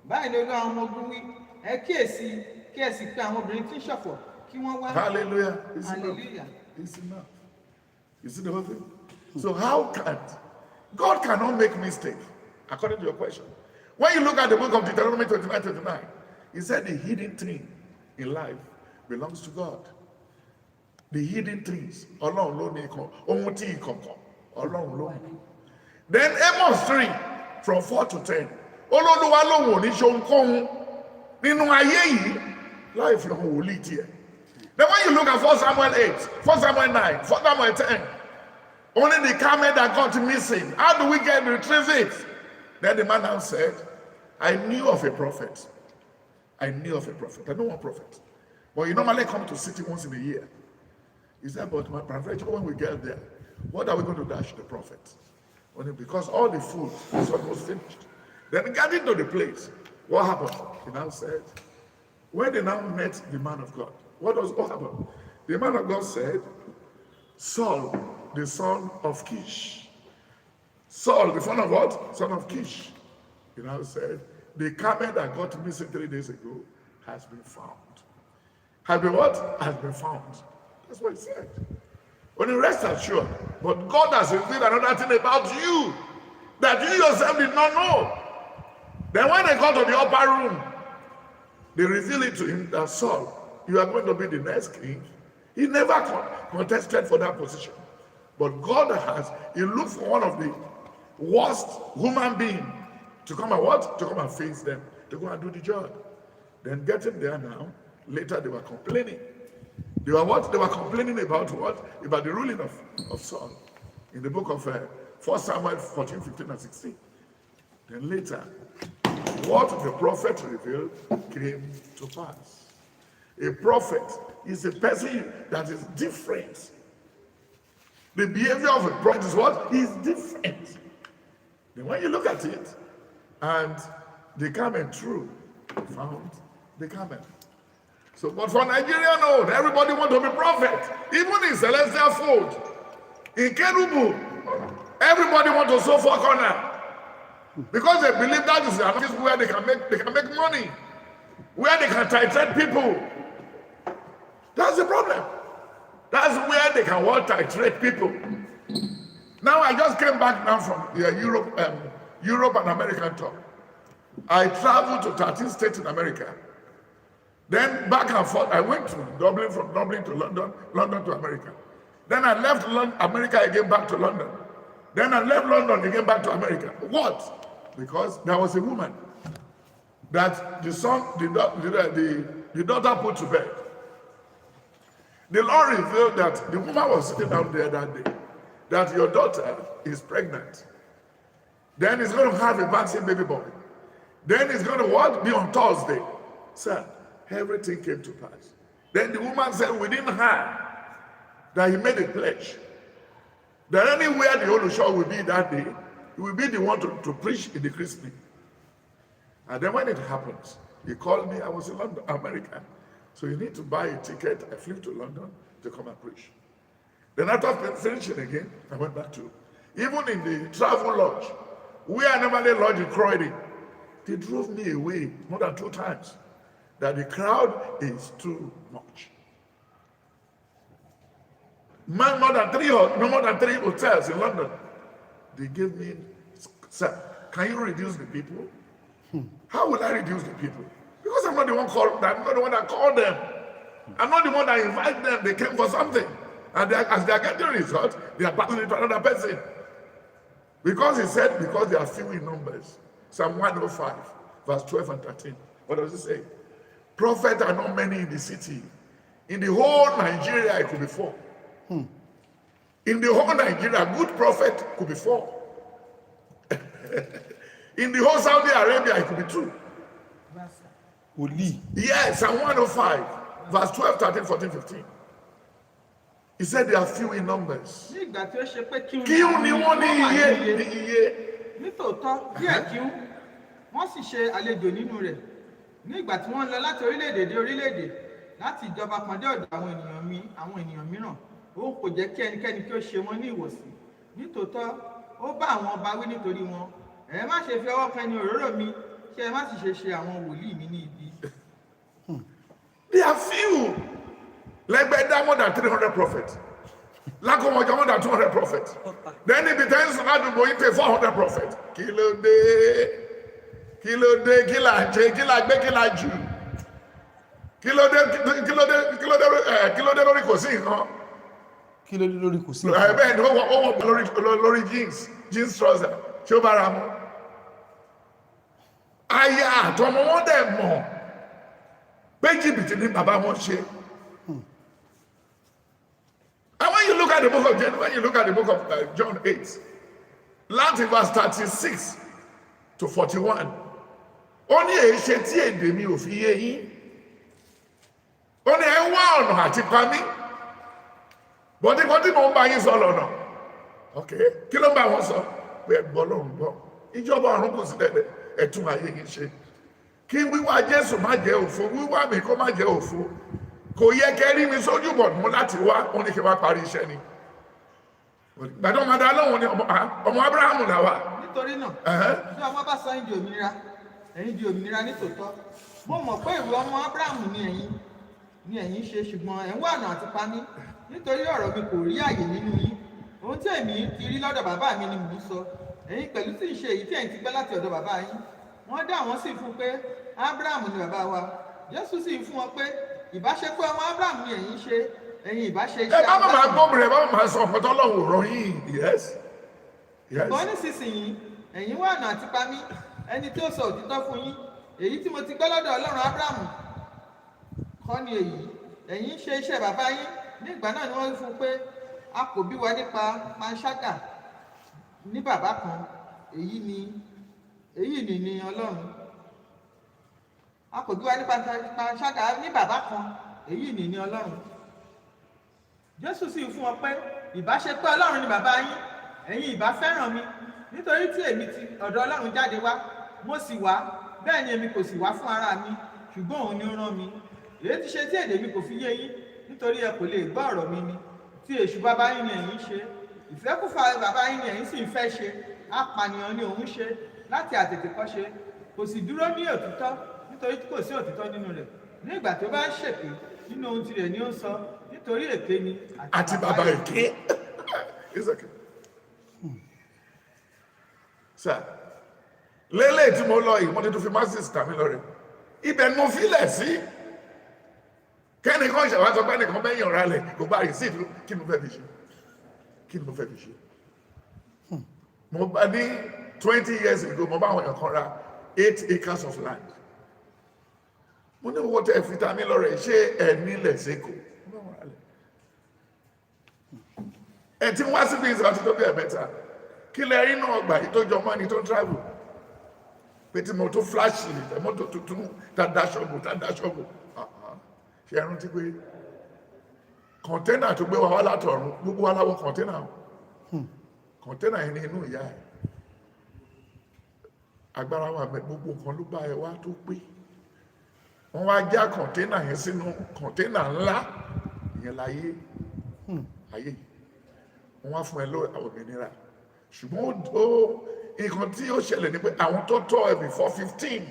Báyìí ni Olúwa àwọn ọmọ ogun wí, ẹ kíyèsí kí ẹ sì pé àwọn obìnrin tí ń ṣọ̀fọ̀ kí wọ́n wá. Hallelujah. Hallelujah. It's enough. You see the whole thing? So how can God cannot make mistake, according to your question? When you look at the book of Deuteronomy 29, he said the hidden thing in life belongs to God. The hidden things. Ọlọ́run ló ní ikọ̀, ohun tí ìkọ̀kọ̀, Ọlọ́run ló ní. Then Amos 3 from 4 to 10. Olódùwà lòun ò ní ṣe ohunkóhun nínú ayé yìí láì fi hàn wòlíì tiẹ̀. Then when you look at 1 Samuel 8, 1 Samuel 9, 1 Samuel 10, only the camel that got missing. How do we retrieve it? Then the man now said, I knew of a prophet. I knew of a prophet. I know one prophet. But he normally comes to city once in a year. He said, but my prophet, when we get there, what are we going to dash the prophet? Only because all the food is almost finished. Then getting to the place, what happened? He now said, when they now met the man of God, what happened? The man of God said, Saul, the son of Kish. Saul, the son of what? Son of Kish. He now said, the camel that got missing 3 days ago has been found. Has been what? Has been found. That's what he said. When you rest assured, but God has revealed another thing about you that you yourself did not know. Then when they got to the upper room, they revealed it to him that Saul, you are going to be the next king. He never contested for that position. But God he looked for one of the worst human beings to come and what? To come and face them, to go and do the job. Then getting there now, later they were complaining. They were what? They were complaining about what? About the ruling of Saul. In the book of 1 Samuel 14, 15, and 16. Then later, what the prophet revealed came to pass. A prophet is a person that is different. The behavior of a prophet is what? Is different. Then when you look at it, and the camel through, found the camel. So, but for Nigeria, no, everybody wants to be prophet. Even in Celestial Fold, in Tinubu, everybody wants to sew for corner. Because they believe that is an office where they can make money, where they can titrate people. That's the problem. That's where they can titrate people. Now I just came back now from Europe and American tour. I traveled to 13 states in America. Then back and forth, I went to Dublin, from Dublin to London, London to America. Then I left America again back to London. Then I left London again back to America. What? Because there was a woman that the daughter put to bed. The Lord revealed that the woman was sitting down there that day, that your daughter is pregnant. Then he's going to have a vaccine baby boy. Then he's going to what? Be on Thursday. Sir, everything came to pass. Then the woman said within her that he made a pledge that anywhere the Holy Show will be that day, he will be the one to preach in the christening. And then when it happens, he called me. I was in London, America. So you need to buy a ticket. I flew to London to come and preach. Then after finishing again, I went back to, even in the travel lodge, where I normally lodge in Croydon, they drove me away more than 2 times. That the crowd is too much. More than three hotels in London. They gave me, sir, can you reduce the people? How will I reduce the people? Because I'm not the one that called them. I'm not the one that invited them. They came for something. And as they are getting results, they are passing it to another person. Because he said, because they are few in numbers. Psalm 105, verse 12 and 13. What does it say? Prophets are not many in the city. In the whole Nigeria, it could be 4. In the whole Nigeria, good prophet could be 4. In the whole Saudi Arabia, it could be 2. Yes, Psalm 105, verse 12, 13, 14, 15. He said they are few in numbers. Kíún ni wọ́n ní iye. Nítòótọ́ díẹ̀ kíún, wọ́n sì ṣe àlejò nínú rẹ̀. Ní ìgbà tí wọ́n lọ láti orílẹ̀-èdè dé orílẹ̀-èdè, láti ìjọba kan dé ọ̀dọ̀ àwọn ènìyàn mìíràn, òun kò jẹ́ kí ẹnikẹ́ni kí ó ṣe wọn ní ìwọ̀sí. Nítòótọ́, ó bá àwọn ọba wí nítorí wọn. Ẹ má ṣe fi ọwọ́ kan ẹni òróró mi, kí ẹ má sì ṣe àwọn wòlíì mi ní ibi. They are few. Like by that more than 300 prophets. Lakomoja more than 200 prophets. Then it depends on how to go into 400 prophets. Kilo de, kila Jew. Kilo de lórí kò sí nǹkan. Kilo de lórí kò sí. Bẹ́ẹ̀ ni ó wọ lórí jeans trouser. Ṣé ó bára mu? Aya àtọmọ wọn dẹ̀ mọ̀ pé jìbìtì ni bàbá wọn ṣe. And when you look at the book of John 8, láti verse 36 to 41, ó ní èyí ṣe tí èdè mi ò fi yé yín. Ó ní ẹ wá ọ̀nà àti pa mí. bọ́dí kan tí mo ń bá yín sọ lọ́nà ok kí ló ń bá wọn sọ pé ẹgbọ́ lọ́run gbọ́ ìjọba ọ̀run kò sí dẹ̀dẹ̀ ẹ̀tún ayé yín ṣe kí wíwá Jésù má jẹ́ òfo wíwá mi kó má jẹ́ òfo kò yẹ kẹ́rí mi sójú bọ̀ mú láti wá ó ní kí wá parí iṣẹ́ ni gbàdọ́ máa dá lóhùn ní ọmọ Abrahamu là wà. Nítorí náà tí ọmọ bá sọ yín di òmìnira ẹ̀yin di òmìnira nítòótọ́ mo mọ̀ pé ìwé ọmọ Abrahamu ni ẹ̀yin ṣe ṣùgbọ́n ẹ̀ ń wá ọ̀nà àti pa mí nítorí ọ̀rọ̀ mi kò rí àyè nínú yín ohun tí èmi ti rí lọ́dọ̀ bàbá mi ni mò ń sọ ẹ̀yin pẹ̀lú sì ń ṣe èyí tí ẹ̀yin ti gbẹ́ láti ọ̀dọ̀ bàbá yín wọ́n dá wọn sì fún pé Abrahamu ni bàbá wa Jésù sì fún wọn pé ìbáṣepọ̀ ọmọ Abrahamu ni ẹ̀yin ṣe ẹ̀yin ìbáṣe iṣẹ́ Abrahamu. ẹ bá máa gbọ́ bẹ̀rẹ̀ bá máa sọ ọ̀pọ̀ tọ́lọ́hùn rọ yín yes. ṣùgbọ́n nísinsìnyí ẹ̀yin wá ọ̀nà àti pa mí ẹni tí ó sọ òtítọ́ fún yín èyí tí mo ti gbọ́ lọ́dọ̀ Ọlọ́run Abrahamu kọ́ ni èyí ẹ̀yin ṣe iṣẹ́ bàbá yín ní ìgbà náà ni wọ́n fún un pé a kò bí wa nípa panṣágà ní bàbá kan èyí ni Ọlọ́run a kò bí wa nípa panṣágà ní bàbá kan èyí ni Ọlọ́run Jésù sì fún wọn pé ìbáṣepọ̀ Ọlọ́run ni bàbá yín ẹ̀yin ìbá fẹ́ràn mi nítorí tí èmi ti ọ̀dọ̀ Ọlọ́run jáde wá mo sì wá bẹ́ẹ̀ ni èmi kò sì wá fún ara mi ṣùgbọ́n òun ni ó rán mi èyí ti ṣe tí èdè mi kò fi yé yín nítorí ẹ kò lè gbọ́ ọ̀rọ̀ mi ni tí èṣù bàbá yín ni ẹ̀yin ṣe ìfẹ́kúfà bàbá yín ni ẹ̀yin sì ń fẹ́ ṣe apànìyàn ni òun ṣe láti àtètèkọ́ṣe kò sì dúró ní òtítọ́ nítorí tí kò sí òtítọ́ nínú rẹ̀ ní ìgbà tó bá ń ṣèké nínú ohun tirẹ̀ ni ó ń sọ nítorí èké ni àti bàbá èké. sir lélẹ̀ tí mo lọ yìí mo ti tún fi masters tàmí lọ rẹ̀ ibẹ̀ ni mo filẹ̀ sí kẹ́nìkan ṣàwátọ bá nìkan bẹ́yìn ọ̀rá lẹ̀ kò bá rí sí ìlú kí ni mo fẹ́ fi ṣe mo bá ní 20 years ago mo bá àwọn èèyàn kan ra 8 acres of land mo ní owó tẹ́ fi tàmí lọ rẹ̀ ṣé ẹ nílẹ̀ sẹ́kọ̀ọ́ ẹ ti wá síbi ìsìn àti tó bí ẹ̀mẹ́ta kí lẹ rí náà gbà yìí tó jọ mọ́ ẹni tó ń travel pé tí mo tó flash mọ́tò tuntun tá dá ṣọ́ọ̀bù ṣe ẹrun ti pé kọ̀ńténà tó gbé wa wá látọ̀run gbogbo wa láwọ kọ̀ńténà yẹn ní inú ìyá ẹ̀ agbára wa gbogbo nǹkan ló bá ẹ wá tó pé wọ́n wá já kọ̀ńténà yẹn sínú kọ̀ńténà ńlá ìyẹn láyé ayé wọ́n wá fún ẹ lọ òmìnira ṣùgbọ́n nǹkan tí ó ṣẹlẹ̀ ni pé àwọn tó tọ́ ẹ before 15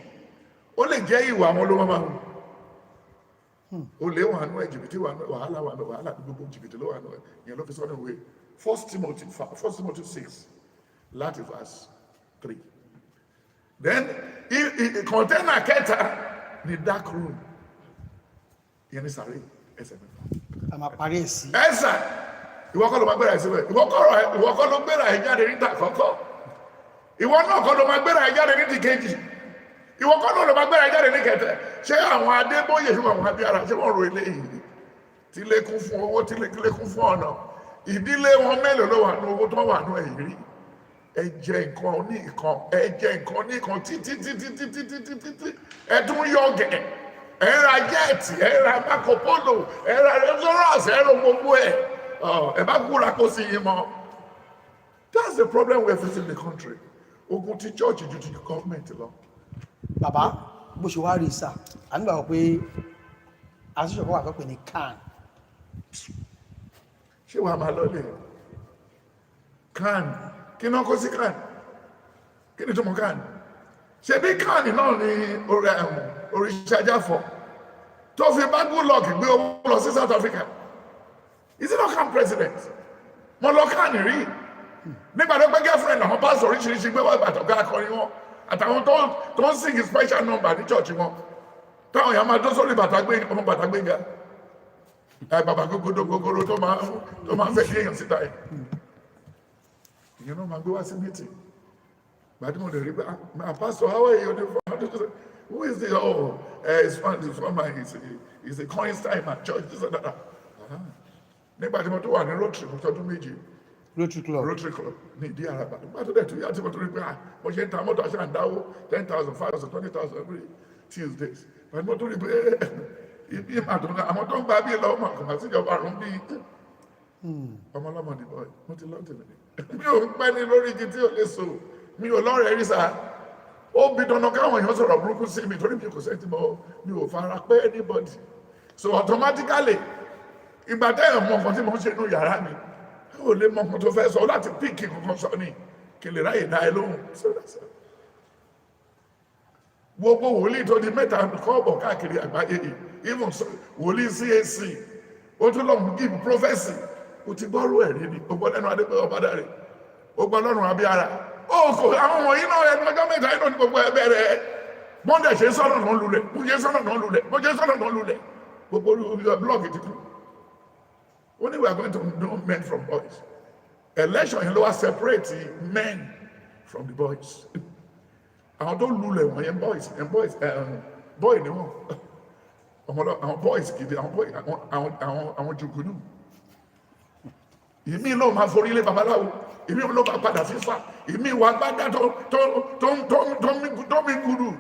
ó lè jẹ́ ìwà àwọn ló máa wù ó lé wà nú ẹ jìbìtì wàhálà gbogbo jìbìtì ló wà nú ẹ ìyẹn ló fi sọ ní ìwé 1 Timothy 6 láti verse 3 then kọ̀ńténà kẹta ní dark room ìyẹn ní sàárè ẹsẹ̀ mẹ́fà. a máa parí ẹ̀ sí. ẹ̀sà ìwọ kọ́ ló máa gbéra ẹ̀ síbẹ̀ ìwọ kọ́ ló gbéra ẹ̀ jáde níta kọ́kọ́ ìwọ náà kọ́ ló máa gbéra ẹ̀ jáde ní ti kejì ìwọ kọ́ ló máa gbéra ẹ̀ jáde ní kẹtẹ ṣé àwọn Adébóyè fún àwọn Abíára ṣé wọ́n ro eléyìí tí lékún fún owó tí lékún fún ọ̀nà ìdílé wọn mélòó ló wà ní owó tó wà ní ẹ̀yìn rí ẹ jẹ nǹkan ní nǹkan títí ẹ tún yọ gẹ̀ ẹ ra jẹ́ẹ̀tì ẹ ra Marco Polo ẹ ra restaurant ẹ ra gbogbo ẹ bá kúra kó sí yín mọ́. That's the problem we are facing in the country. Ogun ti church ju ti government lọ. Bàbá bó ṣe wá rí sá a nígbà wọ pé àṣìṣe ọkọ wà tó pè ní can. Ṣé wàá máa lọ lè can kí náà kó sí can kí ni tó mọ can ṣe bí can náà ni oríṣiríṣi tó fi bá Goodluck gbé owó lọ sí South Africa. Is it not can president? Mo lọ can rí nígbà tó gbé girlfriend àwọn pásítọ̀ oríṣiríṣi gbé wọ́n àtọ̀gá akọrin wọn àtàwọn tó ń sing special number ní church wọn táwọn èèyàn máa dó sórí ọmọ bàtà gbéga bàbá gogoro tó máa ń fẹ́ kí èèyàn síta ẹ̀ ìyẹn náà máa gbé wá sí meeting gbàdí mo lè rí bá pastor how are you who is the is a coin time at church nígbà tí mo tó wà ní Rotary mo tọdún méje Rotary Club ní ìdí Àràbà nígbà tó dẹ̀ tó yá tí mo tó rí pé mo ṣe ń ta mọ́tò àṣà ń dáwó 10,000 5,000 20,000 every Tuesdays but mo tó rí pé ibi ìmàdùn àwọn tó ń gba bí lọ́wọ́ mọ̀ kò má síjọba àrùn bí ọmọ ọlọ́mọ ni bọ́ọ̀ mo ti lọ́ọ́ tèmi mi ò ń pẹ́ ní lórí igi tí ò lè so mi ò lọ́ọ̀rẹ́ rí sa ó bí dandan káwọn èèyàn sọ̀rọ̀ burúkú sí mi torí mi kò sẹ́ńtì mọ́ mi ò fara pẹ́ anybody so automatically ìgbà tẹ́yàn mọ nǹkan tí mo ń ṣe inú yàrá mi ó lè mọ nǹkan tó fẹ́ sọ láti píìkì kankan sọ ní kí lè ráyè dá ẹ lóhùn gbogbo wòlíì tó di mẹ́ta kọ́ọ̀bọ̀ káàkiri àgbáyé yìí even wòlíì CAC ó tún lọ́mù give prophecy ó ti gbọ́rú ẹ̀rí ni ó gbọ́ lẹ́nu Adébóyè Ọbádáre ó gbọ́ lọ́rùn Abíára ó kò àwọn wọ̀nyí náà ẹnu ọjọ́ mẹ́ta inú ní gbogbo ẹbẹ̀ rẹ̀ bọ́ndẹ̀ ṣe sọ́nà náà lulẹ̀ mo ṣe sọ́nà náà lulẹ̀ mo ṣe sọ́nà náà lulẹ̀ gbogbo blọọgì ti kú ó ní we are going to know men from boys election yẹn ló wá separate men from the boys àwọn tó lulẹ̀ wọ̀nyẹn boy ni wọ́n àwọn boys gidi àwọn jùgùnú ìmí ló máa forí lé babaláwo ìmí ló máa padà sí fa ìmí wà gbádá tó mi gùdù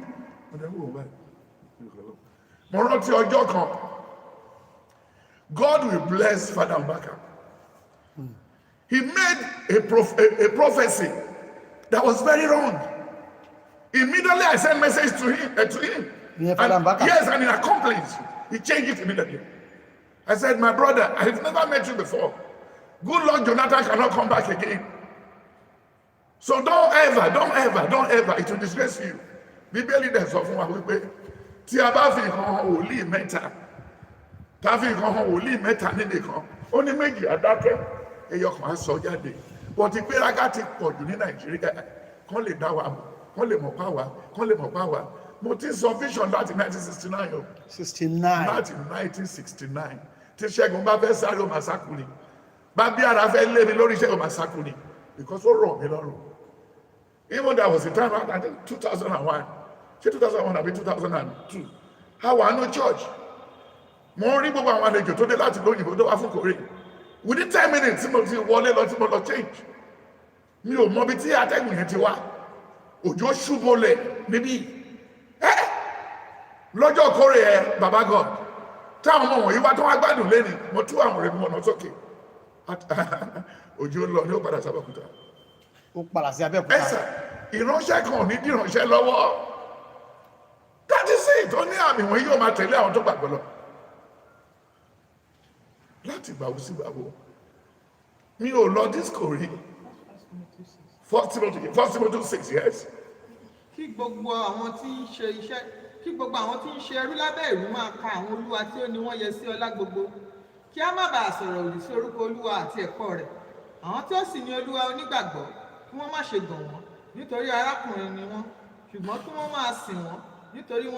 mo rántí ọjọ́ kan God will bless Father Mbaka. He made a prophecy that was very wrong. Immediately I sent message to him. Yeah, and, yes, and he accomplished. He changed it immediately. I said, my brother, I have never met you before. Good Lord, Jonathan cannot come back again. So don't ever, it will disgrace you. Bíbélì dẹ̀ sọ fún wa wípé tí a bá fi hàn wòlíì mẹ́ta, tá a fi hàn wòlíì mẹ́ta nílé kan, ó ní méjì adákẹ́, ẹyọ kan á sọ jáde. But ìgbéraga ti pọ̀ jù ní Nàìjíríà, kán lè dá wa mọ̀, kán lè mọ̀ pa wá, mo ti sọ vision láti 1969 o. 69. Láti 1969. Tí Ṣẹ́gun bá fẹ́ sáré o máa sákùnrin. Bábíára fẹ́ lé mi lórí iṣẹ́ o máa sákùnrin. Because ó rọ̀ mí lọ́rùn. Even that was the time, I think 2001. Ṣé 2001 àbí 2002? A wà nínú church. Mo rí gbogbo àwọn àlejò tó dé láti lóyìnbó tó wá fún kòrè. Within 10 minutes tí mo ti wọlé lọ tí mo lọ change. Mi ò mọ bí tí atẹ́gùn yẹn ti wá. Òjò ṣubọlẹ̀ níbí. Lọ́jọ́ kórè ẹ baba God táwọn ọmọ wọ̀nyí wá tó wá gbádùn lẹ́ni mo tú àwọn rẹ̀ mọ̀nà sókè òjò lọ ní ó padà sábàkúta ó padà sí Abẹ́òkúta ẹsẹ̀ ìránṣẹ́ kan ò ní dìránṣẹ́ lọ́wọ́ dájú sí tó ní àmì wọ̀nyí yóò máa tẹ̀lé àwọn tó gbàgbọ́ lọ láti gbàwó sí gbàwó mi ò lọ disco rí 1 Timothy 6 yes. Kí gbogbo àwọn tí ń ṣe iṣẹ́ kí gbogbo àwọn tí ń ṣe ẹrú lábẹ́ ìlú máa ka àwọn olúwa tí ó ní wọ́n yẹ sí ọlá gbogbo kí a má bàa sọ̀rọ̀ òdì sí orúkọ olúwa àti ẹ̀kọ́ rẹ̀ àwọn tí ó sì ní olúwa onígbàgbọ́ kí wọ́n má ṣe gàn wọ́n nítorí arákùnrin ni wọ́n ṣùgbọ́n kí wọ́n máa sìn wọ́n nítorí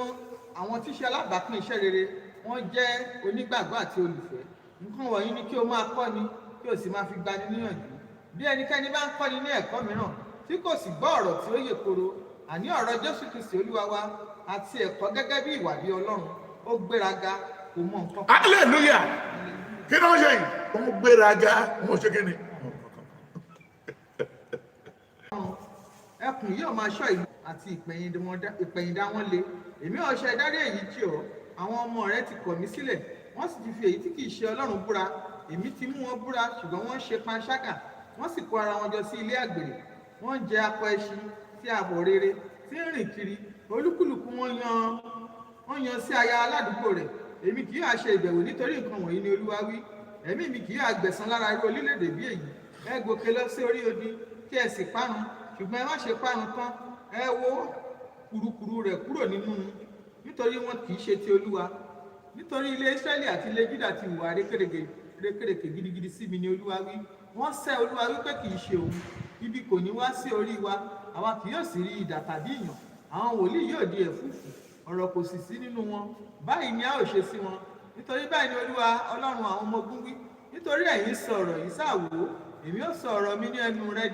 àwọn tí ṣe alábàápín iṣẹ́ rere wọ́n jẹ́ onígbàgbọ́ àti olùfẹ́ nǹkan wọ̀nyí ni kí o máa kọ́ni kí o sì máa fi gbani níyànjú bí ẹnikẹ́ni bá ń kọ́ni ní ẹ̀kọ́ mìíràn tí kò sì gbọ́ ọ̀rọ̀ tí ó yè koro àní ọ̀rọ̀ Jésù Kristi olúwa wa àti ẹ̀kọ́ gẹ́gẹ́ bí ìwà bí Ọlọ́run ó gbéraga kò mọ nǹkan. Hallelujah! Kí ló ń ṣe yìí? Ó ń gbéraga, ó ń ṣe kí ni? Ẹkùn yóò máa ṣọ́ ìlú àti ìpẹ̀yìndà wọn le. Èmi ò ṣe dárí èyí tí ọ, àwọn ọmọ rẹ ti kọ̀ mí sílẹ̀, wọ́n sì ti fi èyí tí kìí ṣe Ọlọ́run búra. Èmi ti mú wọn búra, ṣùgbọ́n wọ́n ṣe panṣágà, wọ́n sì kó ara wọn jọ sí ilé àgbèrè. Wọ́n jẹ akọ ẹṣin tí ààbò rere tí ń rìn kiri. Olúkúlùkù wọn yan sí aya aládùúgbò rẹ̀. Èmi kì yóò ṣe ìbẹ̀wò nítorí nǹkan wọ̀nyí ni Olúwa wí. Ẹ̀mí mi kì yóò gbẹ̀san lára irú orílẹ̀-èdè bí èyí. Ẹ gòkè lọ sí orí odi kí ẹ sì parun, ṣùgbọ́n ẹ má ṣe parun tán. Ẹ wó kùrukùru rẹ̀ kúrò nínú nítorí wọn kì í ṣe ti Olúwa. Nítorí ilé Ísírẹ́lì àti ilé Júdà ti hùwà rékèrèkè gidigidi sí mi ni Olúwa wí. Wọ́n sẹ́ Olúwa wípé kì í ṣe òun. Ibi kò ní wá sí orí wa, àwa kì yóò sì rí idà tàbí ìyàn. Àwọn wòlíì yóò di ẹ̀fúùfù, ọ̀rọ̀ kò sì sí nínú wọn. Báyìí ni a ó ṣe sí wọn. Nítorí báyìí ni Olúwa Ọlọ́run àwọn ọmọ ogun wí. Nítorí ẹ̀yin sọ ọ̀rọ̀ yìí sáàwó, èmi ó sọ ọ̀rọ̀ mi ní ẹnu rẹ̀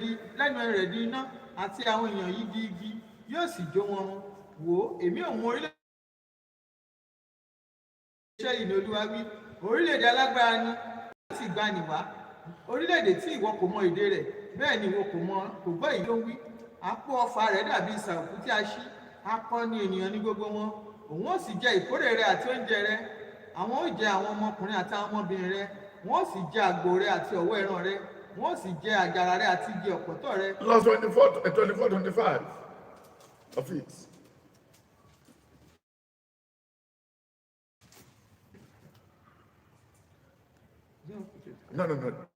di iná, àti àwọn èèyàn yìí di igi, yóò sì jó wọn run. Wò ó, èmi ò mú orílẹ̀-èdè iṣẹ́ yìí ni Olúwa wí. Orílẹ̀-èdè alágbára ni láti gbani wá. Orílẹ̀-èdè tí ìwọ kò mọ èdè rẹ̀, bẹ́ẹ̀ ni ìwọ kò gbọ́ èyí tó ń wí. Àpò ọfà rẹ̀ dàbí ìsà òkú tí a ṣí. Akọni ènìyàn ní gbogbo wọn. Òun ó sì jẹ ìkórè rẹ àti oúnjẹ rẹ. Àwọn ó jẹ àwọn ọmọkùnrin àti àwọn ọmọbìnrin rẹ. wọ́n sì jẹ àgbò rẹ àti ọ̀wọ́ ẹran rẹ, wọ́n sì jẹ àjàrà rẹ àti igi ọ̀pọ̀tọ́ rẹ. Lost 24-25 of it. No.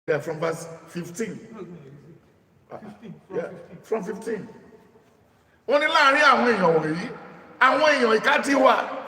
Yeah, from verse 15. Yeah, from 15. Wọ́n ní láàrin àwọn èèyàn wọ̀nyí, àwọn èèyàn ìkà ti wà.